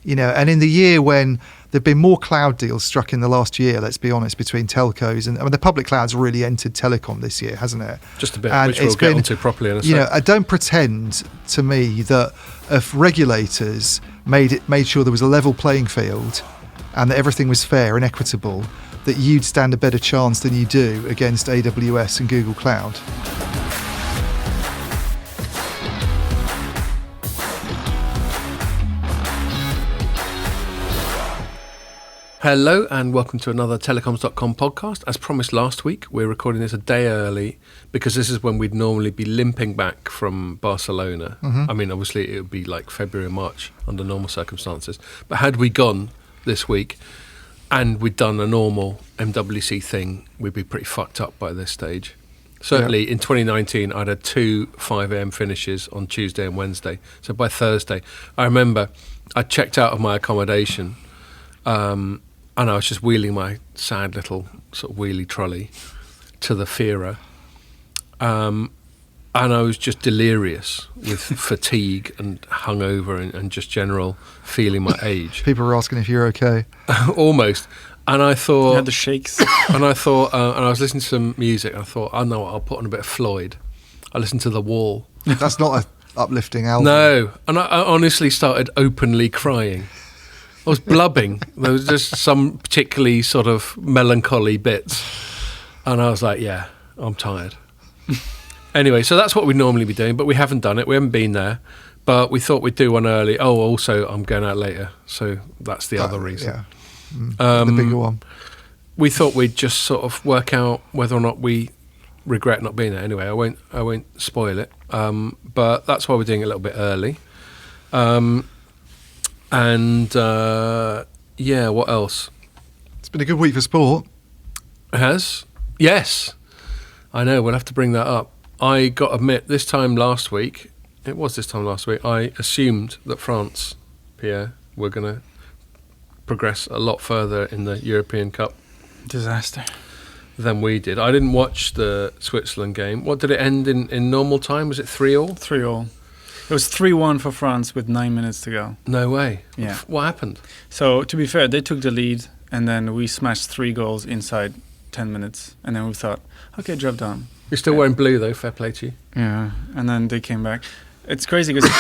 And in the year when there've been more cloud deals struck in the last year, let's be honest, between telcos and the public cloud's really entered telecom this year, hasn't it? Just a bit, and which we'll get onto properly in a second. I don't pretend to me that if regulators made sure there was a level playing field and that everything was fair and equitable, that you'd stand a better chance than you do against AWS and Google Cloud. Hello and welcome to another Telecoms.com podcast. As promised last week, we're recording this a day early because this is when we'd normally be limping back from Barcelona. Mm-hmm. I mean, obviously it would be like February or March under normal circumstances. But had we gone this week and we'd done a normal MWC thing, we'd be pretty fucked up by this stage. Certainly in 2019, I'd had 2 5 a.m. finishes on Tuesday and Wednesday. So by Thursday, I remember I checked out of my accommodation and I was just wheeling my sad little sort of wheelie trolley to the Fira. And I was just delirious with fatigue and hungover and just general feeling my age. People were asking if you're okay. Almost. And I thought... You had the shakes. And I thought, and I was listening to some music. I thought, oh no, I'll put on a bit of Floyd. I listened to The Wall. That's not an uplifting album. No. And I honestly started openly crying. I was blubbing. There was just some particularly sort of melancholy bits. And I was like, yeah, I'm tired. Anyway, so that's what we'd normally be doing, but we haven't done it. We haven't been there. But we thought we'd do one early. Oh, also, I'm going out later. So that's the other reason. Yeah. The bigger one. We thought we'd just sort of work out whether or not we regret not being there. Anyway, I won't spoil it. But that's why we're doing it a little bit early. And what else? It's been a good week for sport. It has? Yes. I know, we'll have to bring that up. I got to admit, this time last week, I assumed that France, Pierre, were going to progress a lot further in the European Cup. Disaster. Than we did. I didn't watch the Switzerland game. What did it end in normal time? Was it 3-3? 3-3. It was 3-1 for France with 9 minutes to go. No way. Yeah. What happened? So, to be fair, they took the lead, and then we smashed 3 goals inside 10 minutes. And then we thought, okay, job done. You're still wearing blue, though. Fair play to you. Yeah. And then they came back. It's crazy because,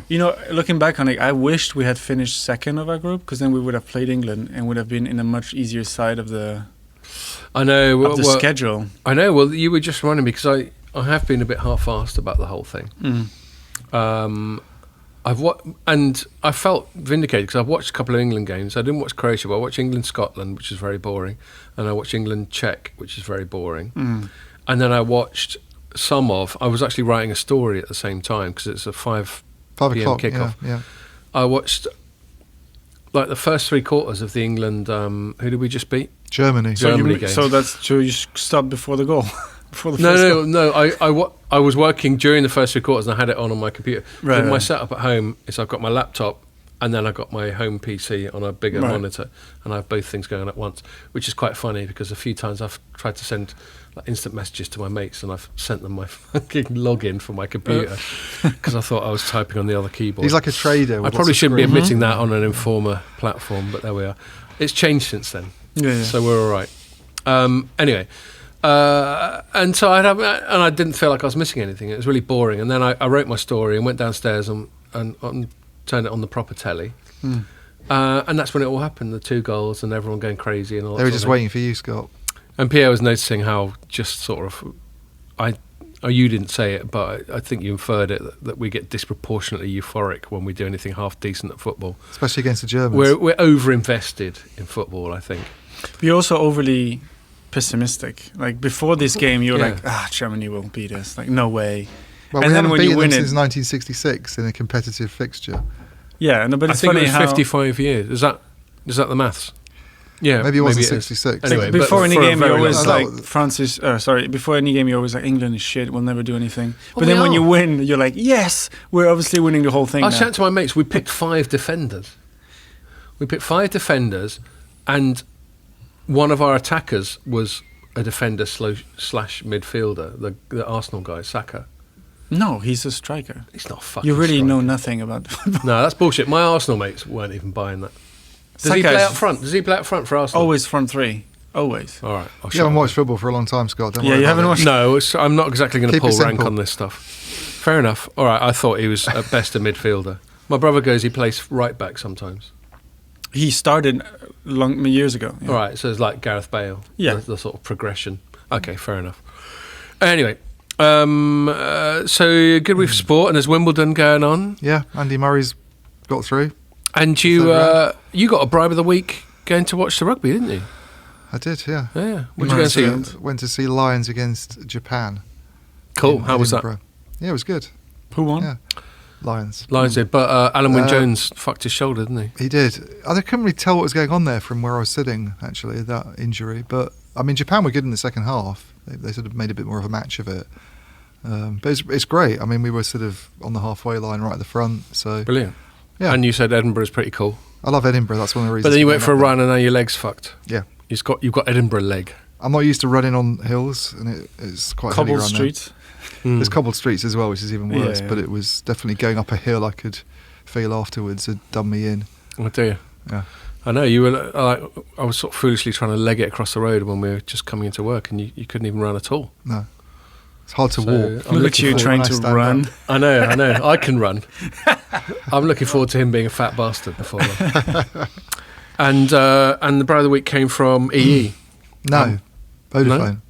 looking back on it, I wished we had finished second of our group, because then we would have played England and would have been in a much easier side of the schedule. I know. Well, you were just reminding me, because I have been a bit half-assed about the whole thing. Mm. And I felt vindicated because I've watched a couple of England games. I didn't watch Croatia, but I watched England-Scotland, which is very boring, and I watched England-Czech, which is very boring. Mm. And then I watched I was actually writing a story at the same time because it's a 5 p.m. kickoff. Yeah. I watched like the first 3 quarters of the England. Who did we just beat? Germany. Game. So that's true. You stopped before the goal. Before the first goal. No. I was working during the first 3 quarters and I had it on my computer. Right. My setup at home is I've got my laptop and then I've got my home PC on a bigger monitor, and I have both things going at once, which is quite funny because a few times I've tried to send instant messages to my mates and I've sent them my fucking login for my computer because I thought I was typing on the other keyboard. He's like a trader. I probably shouldn't be admitting that on an Informer platform, but there we are. It's changed since then, so we're all right. Anyway. And so I didn't feel like I was missing anything. It was really boring. And then I wrote my story and went downstairs and turned it on the proper telly. Mm. And that's when it all happened, the 2 goals and everyone going crazy and all that. They were just waiting for you, Scott. And Pierre was noticing how just sort of, you didn't say it, but I think you inferred it, that we get disproportionately euphoric when we do anything half decent at football. Especially against the Germans. We're over-invested in football, I think. We're also overly pessimistic. Like before this game, you were like, Germany will beat us. Like, no way. Well, and we then haven't when beaten you win them it, since 1966 in a competitive fixture. Yeah, no, but it's I think funny it was 55 years. Is that the maths? Yeah, maybe it wasn't 66. Anyway, before any game, you're always long. like before any game, you're always like, England is shit. We'll never do anything. But then when you win, you're like, yes, we're obviously winning the whole thing. I said to my mates, we picked 5 defenders. And one of our attackers was a defender slash midfielder, the Arsenal guy, Saka. No, he's a striker. He's not a fucking You really striker. know nothing about football. No, that's bullshit. My Arsenal mates weren't even buying that. Does he Saka's play up front? Does he play up front for Arsenal? Always front three. Always. All right. I'll You haven't watched football for a long time, Scott. Don't Yeah, worry you about haven't it. watched- No, I'm not exactly going to Keep it pull rank simple. on this stuff. Fair enough. All right, I thought he was at best a midfielder. My brother goes he plays right back sometimes. He started years ago. Yeah. All right, so it's like Gareth Bale. Yeah. The sort of progression. Okay, fair enough. Anyway, so you're good with sport, and there's Wimbledon going on. Yeah, Andy Murray's got through. And you got a bribe of the week going to watch the rugby, didn't you? I did, yeah. Yeah. What did you go and see? Nice. Went to see Lions against Japan. Cool. in How was that? Edinburgh. Yeah, it was good. Who won? Yeah. Lions. Lions did, but Alan Wynne-Jones fucked his shoulder, didn't he? He did. I couldn't really tell what was going on there from where I was sitting, actually, that injury. But, I mean, Japan were good in the second half. They sort of made a bit more of a match of it. But it's great. I mean, we were sort of on the halfway line right at the front. So Brilliant. Yeah. And you said Edinburgh's pretty cool. I love Edinburgh. That's one of the reasons. But then you for went going for a up there. run and now your leg's fucked. Yeah. You've got Edinburgh leg. I'm not used to running on hills, and it's quite a hilly Cobbled run there. streets. There's cobbled streets as well, which is even worse. Yeah. But it was definitely going up a hill I could feel afterwards had done me in. Oh dear. Yeah. I know you were like, I was sort of foolishly trying to leg it across the road when we were just coming into work, and you couldn't even run at all. No. It's hard to So, walk. I'm Look at looking you forward- trying when I to stand run. up. I know. I can run. I'm looking forward to him being a fat bastard before long. And the Bride of the Week came from EE. No. Vodafone.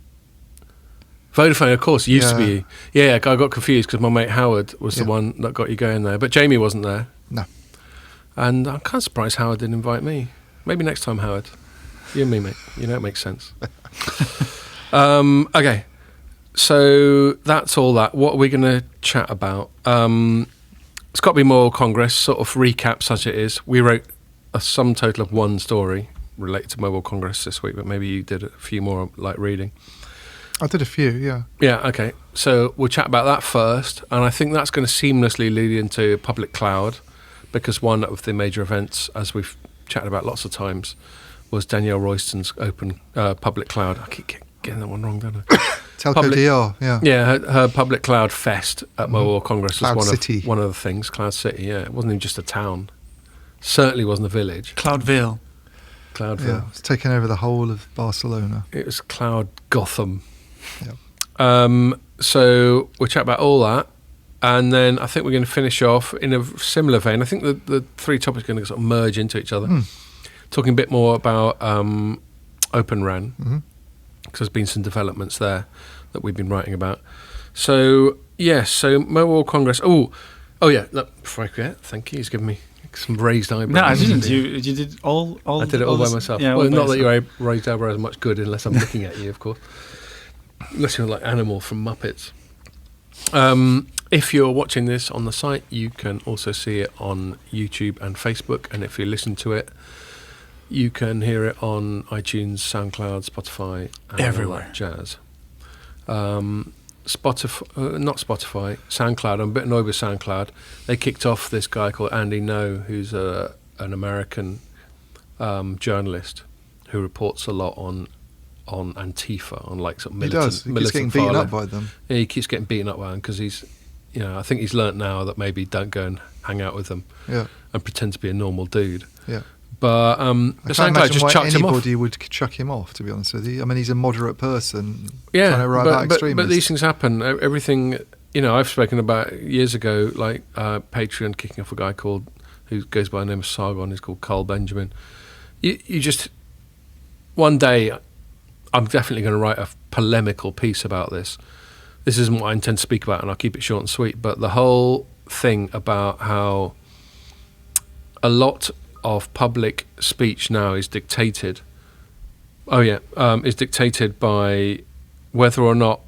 Vodafone, of course, used to be Yeah. EE. Yeah, I got confused because my mate Howard was the Yeah. one that got you going there. But Jamie wasn't there. No. And I'm kind of surprised Howard didn't invite me. Maybe next time, Howard. You and me, mate. You know, it makes sense. Okay. So that's all that. What are we going to chat about? It's got to be Mobile Congress, sort of recap such it is. We wrote a sum total of one story related to Mobile Congress this week, but maybe you did a few more like reading. I did a few, yeah. Yeah, okay. So we'll chat about that first, and I think that's going to seamlessly lead into public cloud, because one of the major events, as we've chatted about lots of times, was Danielle Royston's open public cloud. I keep getting that one wrong, don't I? Telco Public- DR, yeah. Yeah, her public cloud fest at Mobile Congress was Cloud City. one of the things. Cloud City, yeah. It wasn't even just a town. Certainly wasn't a village. Cloudville. Cloudville. Yeah, it's taken over the whole of Barcelona. It was Cloud Gotham. Yeah. So we'll chat about all that. And then I think we're going to finish off in a similar vein. I think the three topics are going to sort of merge into each other. Talking a bit more about OpenRAN, because there's been some developments there that we've been writing about. So, yes, so Mobile Congress. Oh yeah, look, before I forget, thank you. He's given me some raised eyebrows. No, I didn't. You did all. I did it all by this- myself. Yeah, well, all by not that yourself. your raised eyebrows are much good unless I'm looking at you, of course. Unless you're like Animal from Muppets. If you're watching this on the site, you can also see it on YouTube and Facebook. And if you listen to it, you can hear it on iTunes, SoundCloud, Spotify, and Everywhere. all that jazz. Spotify, not Spotify, SoundCloud. I'm a bit annoyed with SoundCloud. They kicked off this guy called Andy No, who's an American journalist who reports a lot on Antifa, on like sort of He militant. does. He keeps militant getting beaten far up by them. Yeah, he keeps getting beaten up by them because he's, I think he's learnt now that maybe don't go and hang out with them Yeah. and pretend to be a normal dude. Yeah. But I the can't SoundCloud imagine just why chucked him off. anybody would chuck him off, to be honest with you. I mean, he's a moderate person Yeah, trying to write about but extremists. these things happen. Everything, I've spoken about years ago, like Patreon kicking off a guy who goes by the name of Sargon, who's called Carl Benjamin. You just, one day, I'm definitely going to write a polemical piece about this. This isn't what I intend to speak about, and I'll keep it short and sweet, but the whole thing about how a lot of public speech now is dictated is dictated by whether or not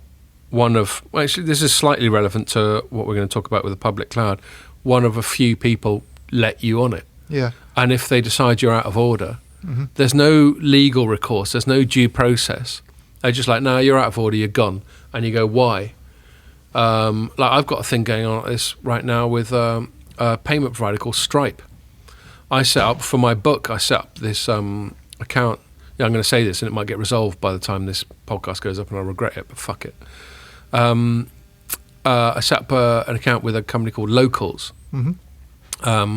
actually this is slightly relevant to what we're going to talk about with the public cloud, one of a few people let you on it. Yeah. And if they decide you're out of order, there's no legal recourse, there's no due process. They're just like, no, you're out of order, you're gone. And you go, why? Like I've got a thing going on like this right now with a payment provider called Stripe. I set up for my book, I set up this account. Yeah, I'm going to say this and it might get resolved by the time this podcast goes up and I'll regret it, but fuck it. I set up an account with a company called Locals,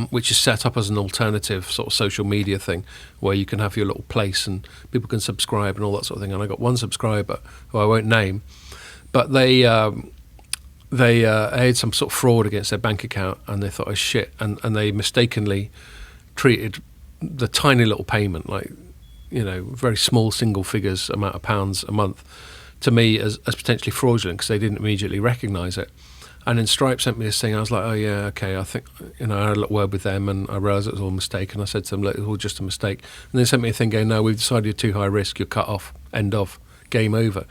which is set up as an alternative sort of social media thing where you can have your little place and people can subscribe and all that sort of thing. And I got one subscriber who I won't name, but they had some sort of fraud against their bank account and they thought, oh shit, and they mistakenly treated the tiny little payment, like, you know, very small single figures amount of pounds a month, to me as potentially fraudulent because they didn't immediately recognise it. And then Stripe sent me this thing. I was like, oh yeah, okay. I think, you know, I had a little word with them and I realised it was all a mistake. And I said to them, look, it was all just a mistake. And they sent me a thing going, no, we've decided you're too high risk. You're cut off. End of. Game over.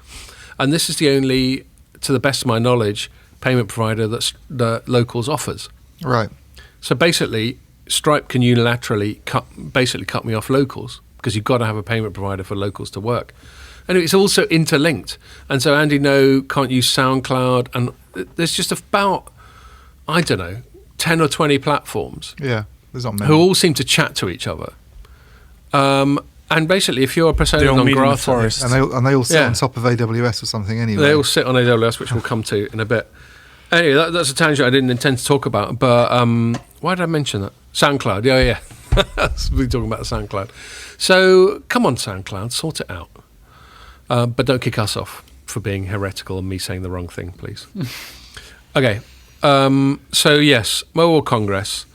And this is the only, to the best of my knowledge, payment provider that Locals offers. Right. So basically, Stripe can unilaterally cut me off Locals because you've got to have a payment provider for Locals to work. And it's also interlinked. And so Andy No can't use SoundCloud. And there's just about, I don't know, 10 or 20 platforms. Yeah, there's not many. Who all seem to chat to each other. And basically, if you're a persona non grata... And they all sit on top of AWS or something anyway. They all sit on AWS, which we'll come to in a bit. Anyway, that's a tangent I didn't intend to talk about. But why did I mention that? SoundCloud, yeah. We're talking about SoundCloud. So, come on, SoundCloud, sort it out. But don't kick us off for being heretical and me saying the wrong thing, please. Okay. So, yes, Mobile World Congress.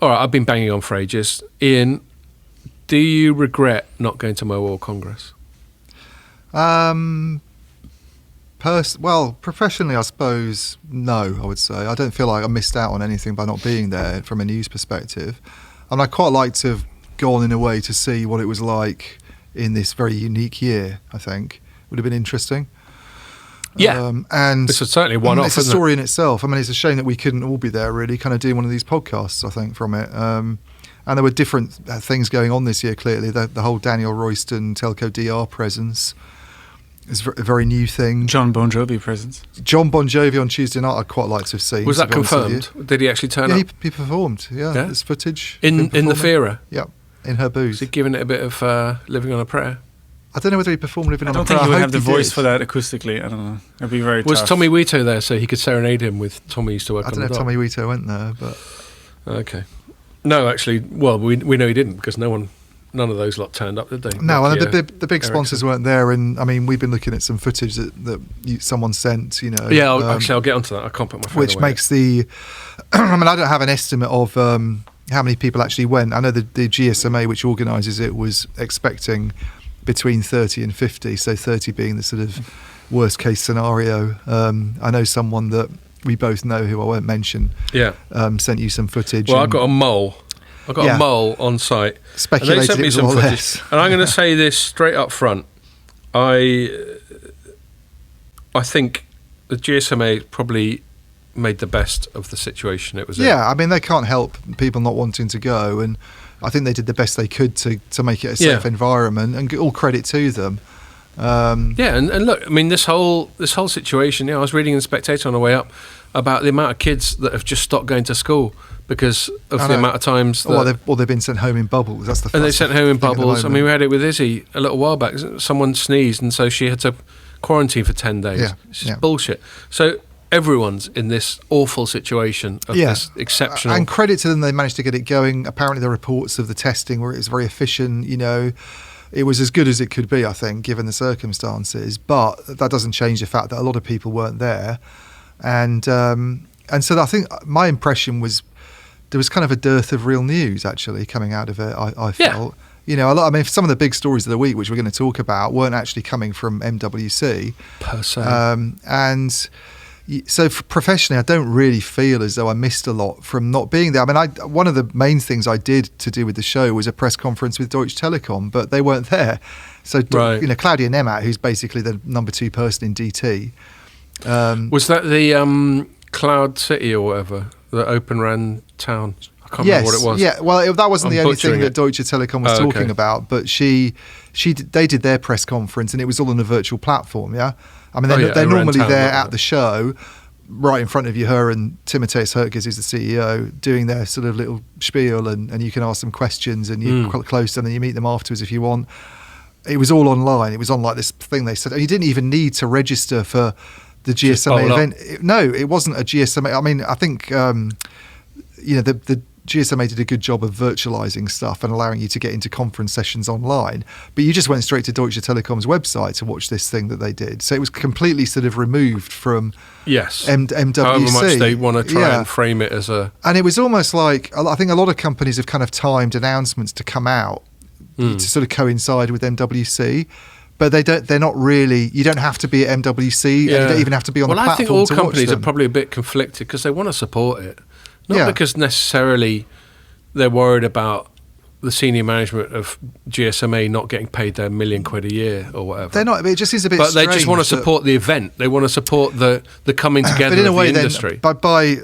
All right, I've been banging on for ages. Ian, do you regret not going to Mobile World Congress? Well, professionally, I suppose, no, I would say. I don't feel like I missed out on anything by not being there from a news perspective. And I'd quite like to have gone in a way to see what it was like in this very unique year, I think. Would have been interesting. Yeah. And it's certainly one-off, it's a story in itself. I mean, it's a shame that we couldn't all be there, really, kind of doing one of these podcasts, I think, from it. And there were different things going on this year, clearly. The whole Daniel Royston Telco DR presence is a very new thing. John Bon Jovi presence. John Bon Jovi on Tuesday night, I'd quite like to have seen. Was that confirmed? Did he actually turn up? Yeah, he performed. Yeah, there's footage. In the Fira? Yeah, in her booth. Is he giving it a bit of Living on a Prayer? I don't know whether he performed Living on a Prayer. I don't think he would have the voice for that acoustically. I don't know. It'd be very tough. Was Tommy Wito there so he could serenade him with Tommy used to work on the I don't know if Tommy Wito went there, but... Okay. No, actually, well, we know he didn't because none of those lot turned up, did they? No, and the big sponsors weren't there, and I mean, we've been looking at some footage that someone sent, you know. Yeah, I'll get onto that. I can't put my phone which away makes the... I mean, I don't have an estimate of how many people actually went. I know the GSMA, which organises it, was expecting between 30 and 50, so 30 being the sort of worst case scenario. I know someone that we both know, who I won't mention, sent you some footage. Well, I've got a mole. I've got a mole on site. Speculated and they sent me some footage. And I'm going to say this straight up front. I think the GSMA probably made the best of the situation it was in. Yeah, I mean, they can't help people not wanting to go, and I think they did the best they could to make it a safe environment, and all credit to them. And look, I mean, this whole situation, I was reading in The Spectator on the way up about the amount of kids that have just stopped going to school because of the amount of times that... they've been sent home in bubbles. That's the and they sent home in bubbles. I mean, we had it with Izzy a little while back. Someone sneezed, and so she had to quarantine for 10 days. Yeah, it's just bullshit. So everyone's in this awful situation of this exceptional... And credit to them, they managed to get it going. Apparently the reports of the testing where it was very efficient, you know... It was as good as it could be, I think, given the circumstances. But that doesn't change the fact that a lot of people weren't there. And so I think my impression was there was kind of a dearth of real news, actually, coming out of it, I felt. You know, I mean, some of the big stories of the week, which we're going to talk about, weren't actually coming from MWC. Per se. And... So professionally, I don't really feel as though I missed a lot from not being there. I mean, one of the main things I did to do with the show was a press conference with Deutsche Telekom, but they weren't there. So, you know, Claudia Nemat, who's basically the number 2 person in DT. Was that the Cloud City or whatever, the OpenRAN town? I can't remember what it was. Yeah, well, that wasn't the only thing that Deutsche Telekom was talking about, but they did their press conference, and it was all on a virtual platform, I mean, they're normally there at the show, right in front of you, her and Timotheus Herkes, who's the CEO, doing their sort of little spiel, and you can ask them questions, and you're quite close to them, and you meet them afterwards if you want. It was all online. It was on like this thing they said. You didn't even need to register for the GSMA event. No, it wasn't a GSMA. I mean, I think the GSMA did a good job of virtualizing stuff and allowing you to get into conference sessions online, but you just went straight to Deutsche Telekom's website to watch this thing that they did. So it was completely sort of removed from MWC. However much they want to try and frame it as a... And it was almost like, I think a lot of companies have kind of timed announcements to come out to sort of coincide with MWC. But they're not really. You don't have to be at MWC, and you don't even have to be on the platform. Well, I think all companies are probably a bit conflicted because they want to support it, not because necessarily they're worried about the senior management of GSMA not getting paid their £1 million a year or whatever. They're not. It just is a bit. But they just want to support the event. They want to support the coming together of the industry. By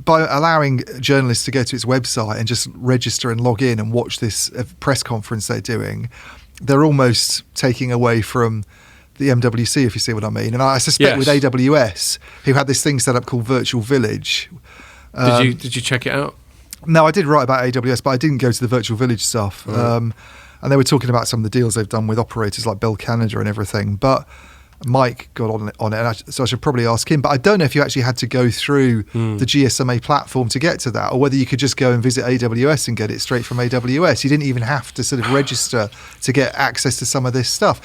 allowing journalists to go to its website and just register and log in and watch this press conference they're doing, they're almost taking away from the MWC, if you see what I mean. And I suspect with AWS, who had this thing set up called Virtual Village. Did you check it out? No, I did write about AWS, but I didn't go to the Virtual Village stuff. And they were talking about some of the deals they've done with operators like Bell Canada and everything. But Mike got on it, so I should probably ask him. But I don't know if you actually had to go through the GSMA platform to get to that, or whether you could just go and visit AWS and get it straight from AWS. You didn't even have to sort of register to get access to some of this stuff.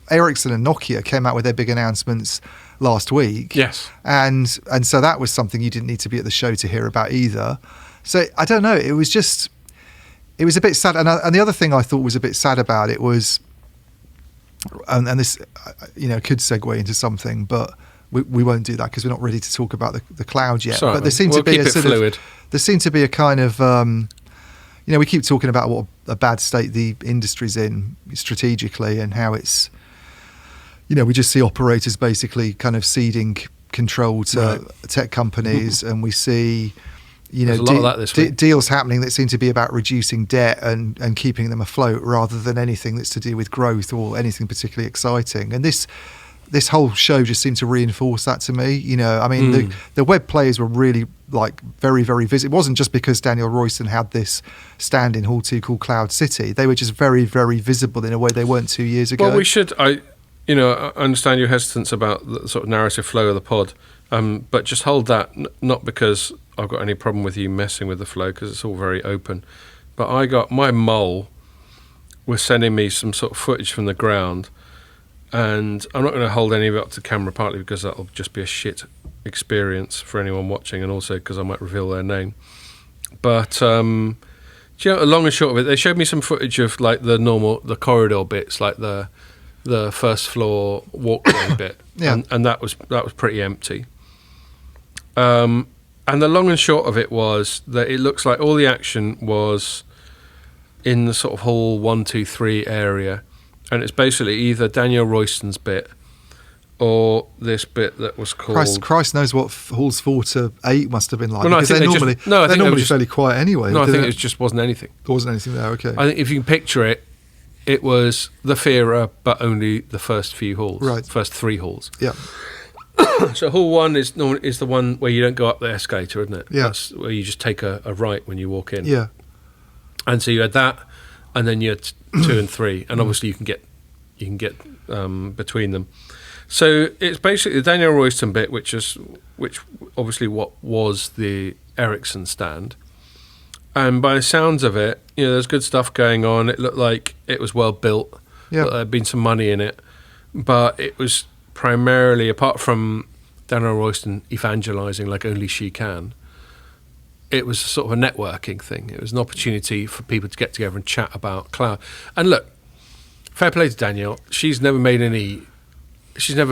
Ericsson and Nokia came out with their big announcements last week. Yes. And so that was something you didn't need to be at the show to hear about either. So I don't know. It was a bit sad. And the other thing I thought was a bit sad about it was, and this, could segue into something, but we won't do that because we're not ready to talk about the cloud yet. Sorry, but there seemed to be a sort fluid. There seemed to be a kind of, we keep talking about what a bad state the industry's in strategically and how it's, we just see operators basically kind of ceding control to tech companies, and we see, There's a lot of that this week. Deals happening that seem to be about reducing debt and keeping them afloat rather than anything that's to do with growth or anything particularly exciting. And this whole show just seemed to reinforce that to me. The web players were really very, very visible. It wasn't just because Daniel Royston had this stand in Hall 2 called Cloud City. They were just very, very visible in a way they weren't 2 years ago. Well, we should... I understand your hesitance about the sort of narrative flow of the pod, but just hold that, not because I've got any problem with you messing with the flow, because it's all very open. But my mole was sending me some sort of footage from the ground, and I'm not going to hold any of it up to camera, partly because that'll just be a shit experience for anyone watching, and also because I might reveal their name. But the long and short of it, they showed me some footage of the corridor bits, like the first floor walkway bit, and that was pretty empty. And the long and short of it was that it looks like all the action was in the sort of hall 1, 2, 3 area, and it's basically either Daniel Royston's bit or this bit that was called... Christ knows what halls 4 to 8 must have been like, well, because they're normally fairly quiet anyway. No, I think it just wasn't anything. There wasn't anything there, okay. I think if you can picture it, it was the Fira, but only the first few halls, right? First 3 halls. Yeah. So hall 1 is the one where you don't go up the escalator, isn't it? Yeah. That's where you just take a right when you walk in. Yeah. And so you had that, and then you had 2 and 3, and obviously you can get between them. So it's basically the Daniel Royston bit, which obviously what was the Ericsson stand. And by the sounds of it, there's good stuff going on. It looked like it was well built. Yeah. There had been some money in it. But it was primarily, apart from Daniel Royston evangelising like only she can, it was sort of a networking thing. It was an opportunity for people to get together and chat about cloud. And look, fair play to Danielle. She's never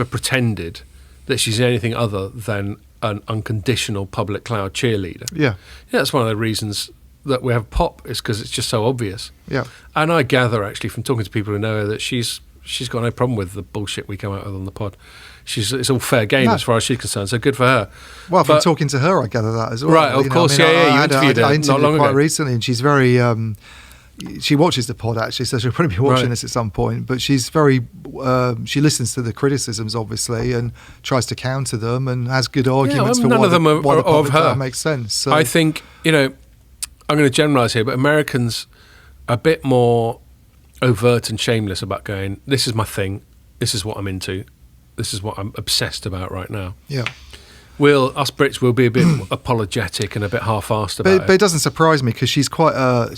pretended that she's anything other than an unconditional public cloud cheerleader. Yeah. That's one of the reasons that we have pop, is because it's just so obvious. Yeah. And I gather actually from talking to people who know her that she's got no problem with the bullshit we come out with on the pod. It's all fair game as far as she's concerned, so good for her. Well, from talking to her, I gather that as well. Right, of course, you interviewed her not long quite ago. recently, and she's very... she watches the pod, actually, so she'll probably be watching this at some point, but she's very... she listens to the criticisms, obviously, and tries to counter them, and has good arguments for why the public cloud makes sense. So. I think, I'm going to generalise here, but Americans are a bit more overt and shameless about going, this is my thing, this is what I'm into, this is what I'm obsessed about right now. Yeah. Us Brits will be a bit apologetic and a bit half-assed about But it doesn't surprise me because she's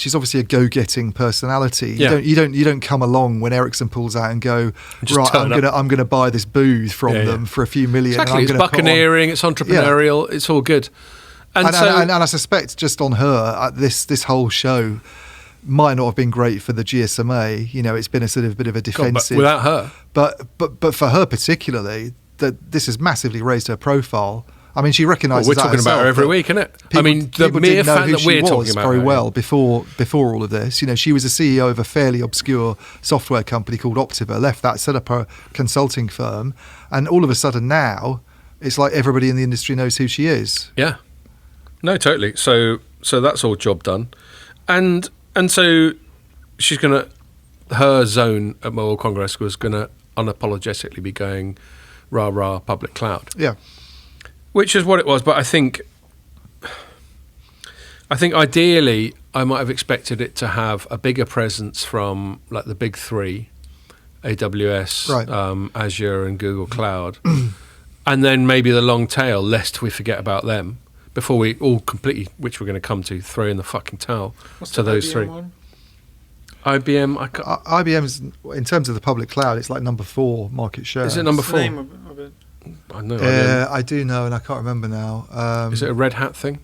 she's obviously a go-getting personality. Yeah. You don't come along when Ericsson pulls out and go, Just right, turn up. I'm gonna buy this booth from them for a few million. Exactly, And it's I'm gonna put on-" buccaneering, it's entrepreneurial, it's all good. And I suspect just on her, this whole show might not have been great for the GSMA. You know, it's been a sort of bit of a defensive. but without her, but for her particularly, that this has massively raised her profile. I mean, she recognises. we're talking about her every week, isn't it? I mean, the mere fact that we're talking about very her, well before all of this. You know, she was a CEO of a fairly obscure software company called Optiva. Left that, set up a consulting firm, and all of a sudden now, it's like everybody in the industry knows who she is. Yeah, no, totally. So that's all job done, and so she's gonna. Her zone at Mobile Congress was gonna unapologetically be going rah rah public cloud. Yeah. Which is what it was, but I think ideally I might have expected it to have a bigger presence from like the big three, AWS, Right. Azure and Google Cloud, and then maybe the long tail, lest we forget about them before we all completely, which we're going to come to, throw in the fucking towel to those three. One? IBM, IBM's, in terms of the public cloud, it's like number 4 market share. is it number What's the 4? name of it? I know. I do know, and I can't remember now. Is it a Red Hat thing?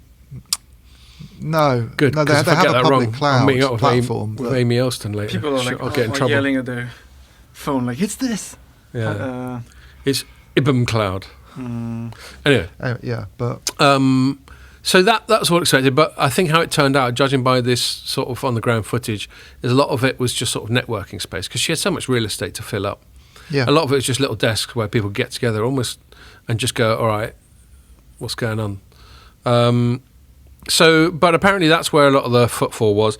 No, Good. No, 'cause they if I have get a that public wrong, cloud I'm meeting up with platform. with Amy Elston later. People are I'll get in trouble. yelling at their phone like, it's this. Yeah. It's IBM Cloud. Anyway, yeah, but so that's what expected. But I think how it turned out, judging by this sort of on the ground footage, is a lot of it was just sort of networking space because she had so much real estate to fill up. yeah, A lot of it was just little desks where people get together almost and just go, all right, what's going on? But apparently that's where a lot of the footfall was,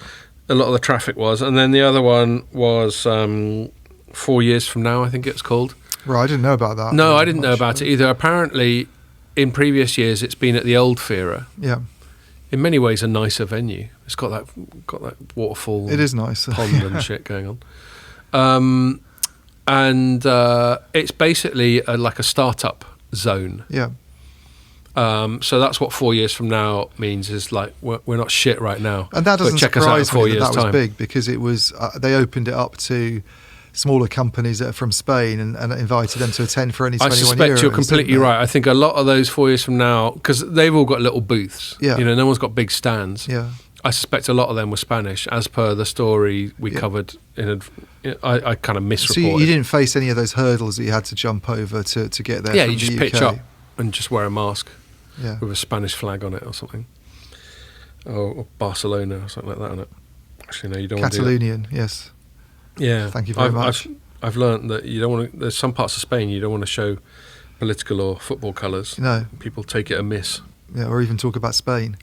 a lot of the traffic was, and then the other one was 4 years from now, I think it's called. right. I didn't know about that. No, I didn't know about it either. Apparently, in previous years, it's been at the old Fira. Yeah, In many ways, a nicer venue. It's got that waterfall. it is nice. Pond and shit going on. And it's basically like a startup zone. Yeah, So that's what 4 years from now means is like we're not shit right now. and that doesn't But check us out in surprise 4 me that years' was time. big because it was they opened it up to smaller companies that are from Spain and invited them to attend for only 21 I euros. suspect you're completely didn't they? right. I think a lot of those 4 years from now, because they've all got little booths. Yeah. You know, no one's got big stands. Yeah, I suspect a lot of them were Spanish, as per the story we covered. I kind of misreported. so you didn't face any of those hurdles that you had to jump over to get there. Yeah, from you the just UK. pitch up and just wear a mask Yeah, with a Spanish flag on it or something. Or Barcelona or something like that on it. Actually, no, you don't want to do that. Catalonian. Yes. Yeah. Thank you very much. I've learned that you don't want to, there's some parts of Spain you don't want to show political or football colours. No. People take it amiss. Yeah, or even talk about Spain.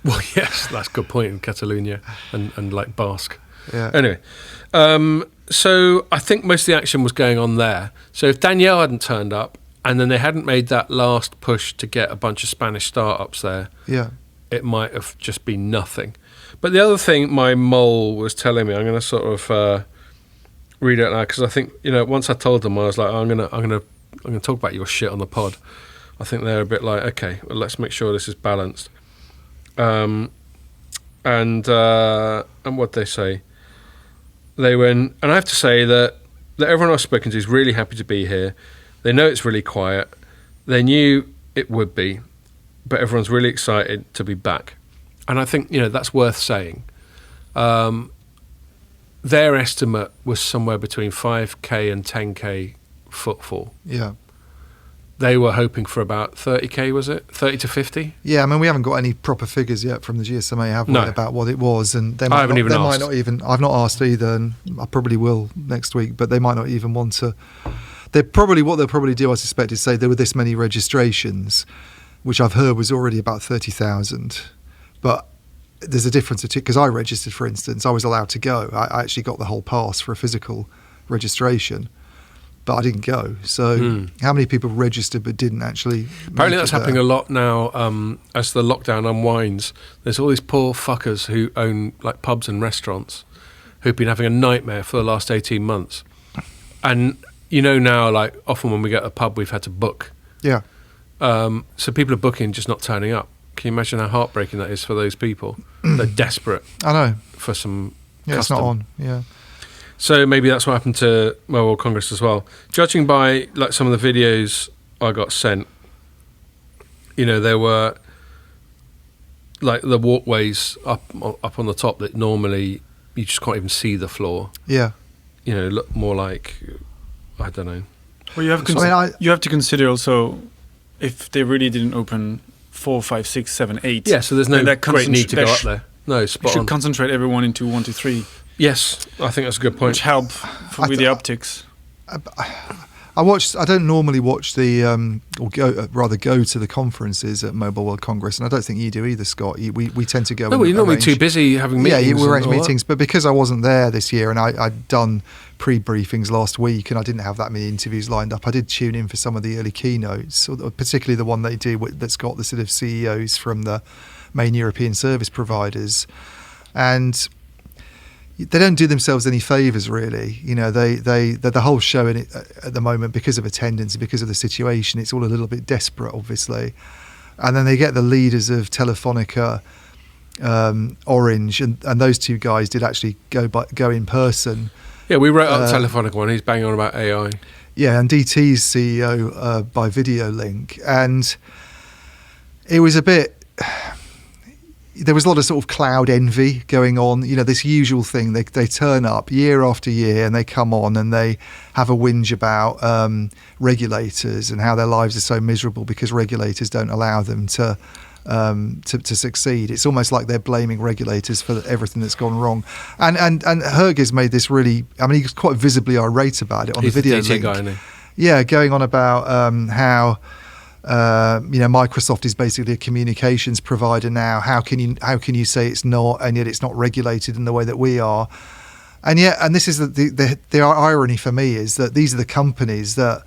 Well, yes, that's a good point in Catalonia and like Basque. Yeah. Anyway, so I think most of the action was going on there. So if Danielle hadn't turned up and then they hadn't made that last push to get a bunch of Spanish startups there, Yeah. it might have just been nothing. But the other thing my mole was telling me, I'm going to sort of read it now because I think, you know, once I told them, I was like, I'm going to talk about your shit on the pod. I think they're a bit like, okay, well, let's make sure this is balanced. And what they say, they went, and I have to say that everyone I've spoken to is really happy to be here. They know it's really quiet. They knew it would be, but everyone's really excited to be back. And I think, you know, that's worth saying. Their estimate was somewhere between 5k and 10k footfall. Yeah. They were hoping for about 30k, was it? 30 to 50? Yeah, I mean, we haven't got any proper figures yet from the GSMA, have we, No. about what it was? And they I might haven't not, even they asked. might not even. I've not asked either, and I probably will next week. But they might not even want to. What they'll probably do, I suspect, is say there were this many registrations, which I've heard was already about 30,000. But there's a difference because I registered, for instance, I was allowed to go. I actually got the whole pass for a physical registration. But I didn't go. So how many people registered but didn't actually? Apparently that's happening a lot now as the lockdown unwinds. There's all these poor fuckers who own like pubs and restaurants who've been having a nightmare for the last 18 months. And you know, now, like, often when we go to a pub, we've had to book. Yeah. So people are booking, just not turning up. Can you imagine how heartbreaking that is for those people? They're desperate. I know. For some Yeah, custom. it's not on. Yeah. So maybe that's what happened to Mobile World Congress as well. Judging by like some of the videos I got sent, you know, there were like the walkways up on the top that normally you just can't even see the floor. Yeah. You know, look more like, I don't know. Well, you have you have to consider also if they really didn't open 4, 5, 6, 7, 8. Yeah, so there's no great need to go up there. No, spot should on. Concentrate everyone into 1, 2, 3. Yes, I think that's a good point. Which help with the optics. I don't normally watch the, or go to the conferences at Mobile World Congress, and I don't think you do either, Scott. We tend to go. No, well, you're normally too busy having meetings. Yeah, we arrange meetings, but because I wasn't there this year, and I'd done pre-briefings last week, and I didn't have that many interviews lined up, I did tune in for some of the early keynotes, particularly the one they do that's got the sort of CEOs from the main European service providers, and they don't do themselves any favours, really. You know, the whole show in it at the moment, because of attendance and because of the situation, it's all a little bit desperate, obviously. And then they get the leaders of Telefonica, Orange, and those two guys did actually go in person. Yeah, we wrote up Telefonica one. He's banging on about AI. Yeah, and DT's CEO by video link, and it was a bit. There was a lot of sort of cloud envy going on. You know, this usual thing. They turn up year after year and they come on and they have a whinge about regulators and how their lives are so miserable because regulators don't allow them to succeed. It's almost like they're blaming regulators for everything that's gone wrong. And Herges made this really. I mean, he was quite visibly irate about it on the video link. Guy, isn't he? Yeah, going on about how. Microsoft is basically a communications provider now. How can you say it's not, and yet it's not regulated in the way that we are? And this is the irony for me is that these are the companies that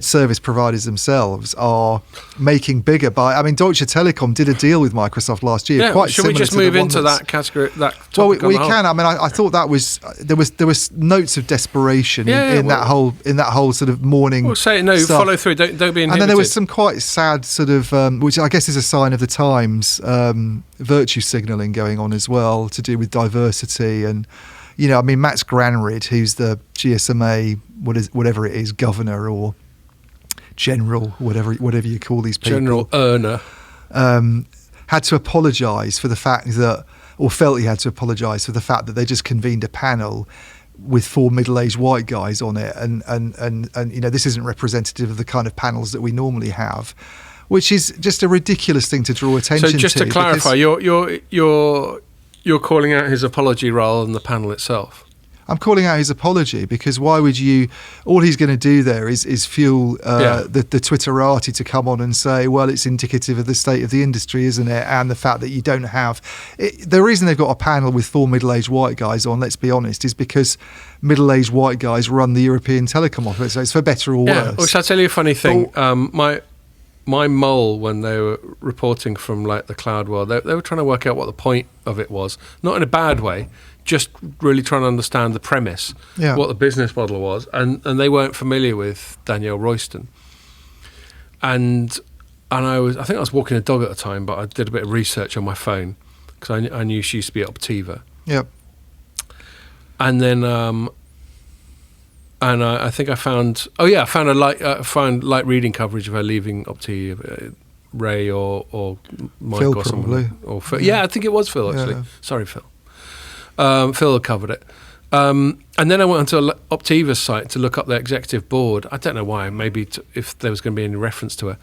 service providers themselves are making bigger by. I mean, Deutsche Telekom did a deal with Microsoft last year. Yeah, quite should we just move into that category? That topic we can. I mean, I thought that was there was notes of desperation in that whole sort of morning. Well, say it. No, stuff. Follow through. Don't be inhibited. And then there was some quite sad sort of, which I guess is a sign of the times, virtue signalling going on as well to do with diversity and. You know, I mean, Max Granrid, who's the GSMA, whatever it is, governor or general, whatever you call these people. General earner. Had to apologise for the fact that, or felt he had to apologise for the fact that they just convened a panel with 4 middle-aged white guys on it. And you know, this isn't representative of the kind of panels that we normally have, which is just a ridiculous thing to draw attention to. So just to clarify, you're calling out his apology rather than the panel itself. I'm calling out his apology because why would you? All he's going to do there is fuel the Twitterati to come on and say, well, it's indicative of the state of the industry, isn't it? And the fact that you don't have the reason they've got a panel with 4 middle-aged white guys on. Let's be honest, is because middle-aged white guys run the European telecom office. So it's for better or worse. Which I'll tell you a funny thing. My mole, when they were reporting from like the cloud world, they were trying to work out what the point of it was. Not in a bad way, just really trying to understand the premise, what the business model was. And they weren't familiar with Danielle Royston. And I think I was walking a dog at the time, but I did a bit of research on my phone because I knew she used to be at Optiva. Yep. And then... And I think I found light reading coverage of her leaving Opti, Ray or Mike Phil or someone. probably. Or Phil. Yeah, I think it was Phil actually. Yeah. Sorry, Phil. Phil covered it. And then I went onto Optiva's site to look up their executive board. I don't know why, maybe if there was going to be any reference to her.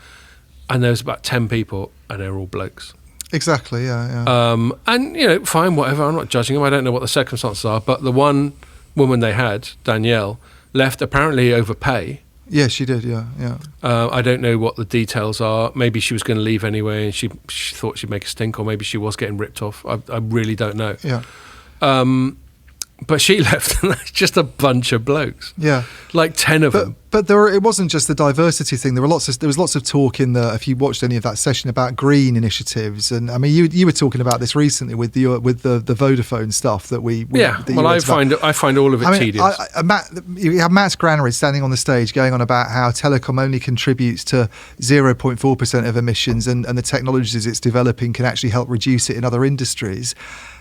And there was about 10 people and they were all blokes. Exactly, yeah. And, you know, fine, whatever. I'm not judging them. I don't know what the circumstances are. But the one woman they had, Danielle, left apparently over pay. Yeah, she did. Yeah. I don't know what the details are. Maybe she was going to leave anyway, and she thought she'd make a stink, or maybe she was getting ripped off. I really don't know. Yeah. But she left, and that's just a bunch of blokes. Yeah. Like 10 of them. but it wasn't just the diversity thing. There was lots of talk if you watched any of that session about green initiatives, and I mean you were talking about this recently with the Vodafone stuff that we I find all of it tedious. You have Matt Granary standing on the stage going on about how telecom only contributes to 0.4% of emissions, and the technologies it's developing can actually help reduce it in other industries.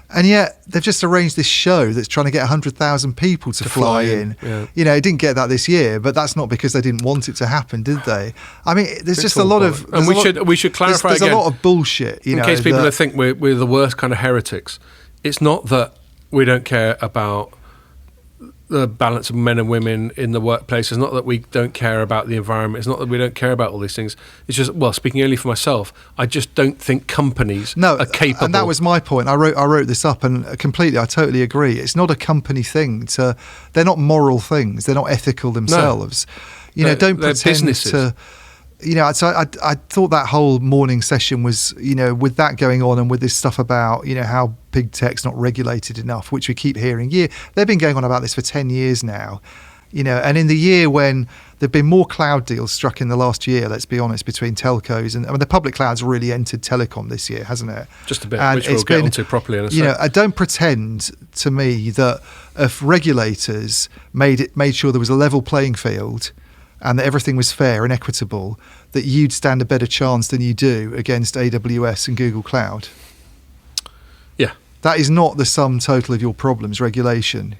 And yet they've just arranged this show that's trying to get 100,000 people to fly in. Yeah. You know, it didn't get that this year, but that's not because they didn't want it to happen, did they? I mean, there's just a lot of... And we should clarify there's again. There's a lot of bullshit, in case people think we're the worst kind of heretics. It's not that we don't care about the balance of men and women in the workplace. It's not that we don't care about the environment. It's not that we don't care about all these things. It's just, well, speaking only for myself, I just don't think companies are capable. And that was my point. I wrote this up, and I totally agree. It's not a company thing. They're not moral things. They're not ethical themselves. No. Don't pretend businesses. to... So I thought that whole morning session was, with that going on and with this stuff about, how big tech's not regulated enough, which we keep hearing. They've been going on about this for 10 years now, and in the year when there've been more cloud deals struck in the last year, let's be honest, between telcos and the public cloud's really entered telecom this year, hasn't it? Just a bit, which we'll get onto properly in a second. I don't pretend to me that if regulators made sure there was a level playing field and that everything was fair and equitable, that you'd stand a better chance than you do against AWS and Google Cloud. Yeah. That is not the sum total of your problems, regulation,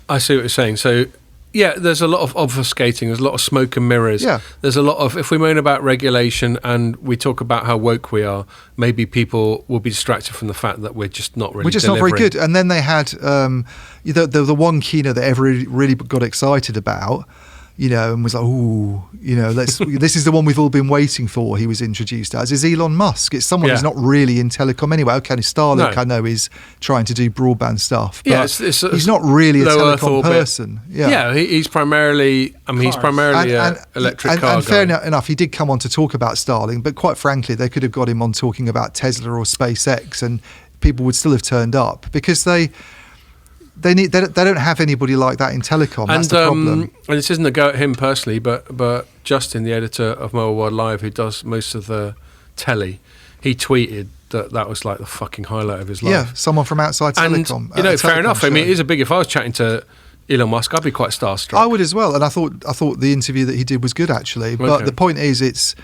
I see what you're saying. So, yeah, there's a lot of obfuscating, there's a lot of smoke and mirrors. Yeah. There's a lot of, if we moan about regulation and we talk about how woke we are, maybe people will be distracted from the fact that we're just not really not very good. And then they had the one keynote that everybody really got excited about, and was like, ooh, this is the one we've all been waiting for. He was introduced as is Elon Musk. It's someone who's not really in telecom anyway. Okay, Starlink, I know, is trying to do broadband stuff, but he's not really a telecom person. He's primarily, an electric car and fair enough, he did come on to talk about Starlink, but quite frankly, they could have got him on talking about Tesla or SpaceX, and people would still have turned up because they don't have anybody like that in telecom. That's the problem. And this isn't a go at him personally, but Justin, the editor of Mobile World Live, who does most of the telly, he tweeted that was like the fucking highlight of his life. Yeah, someone from outside telecom. And, fair enough. Show. I mean, it is a big... If I was chatting to Elon Musk, I'd be quite starstruck. I would as well. And I thought the interview that he did was good, actually. But the point is, it's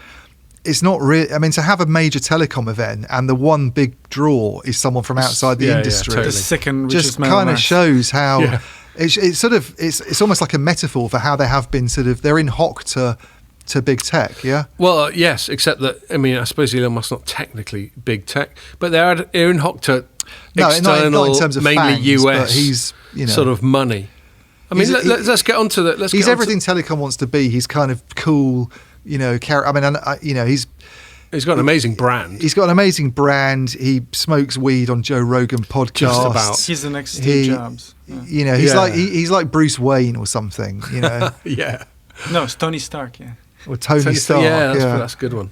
not really... I mean, to have a major telecom event and the one big draw is someone from outside the industry... Totally. The second just kind of shows how... Yeah. It's almost like a metaphor for how they have been they're in hock to big tech, yeah? Well, yes, except that, I suppose Elon Musk's not technically big tech, but they're in hock to external, not in terms of mainly fangs, US but he's, sort of money. I mean, let's get on to that. He's everything telecom wants to be. He's kind of cool... he's got an amazing brand. He's got an amazing brand. He smokes weed on Joe Rogan podcast. Just about. He's the next Steve Jobs. Yeah. He's like Bruce Wayne or something. Yeah. No, it's Tony Stark. Yeah. Or Tony Stark. Yeah, that's a good one.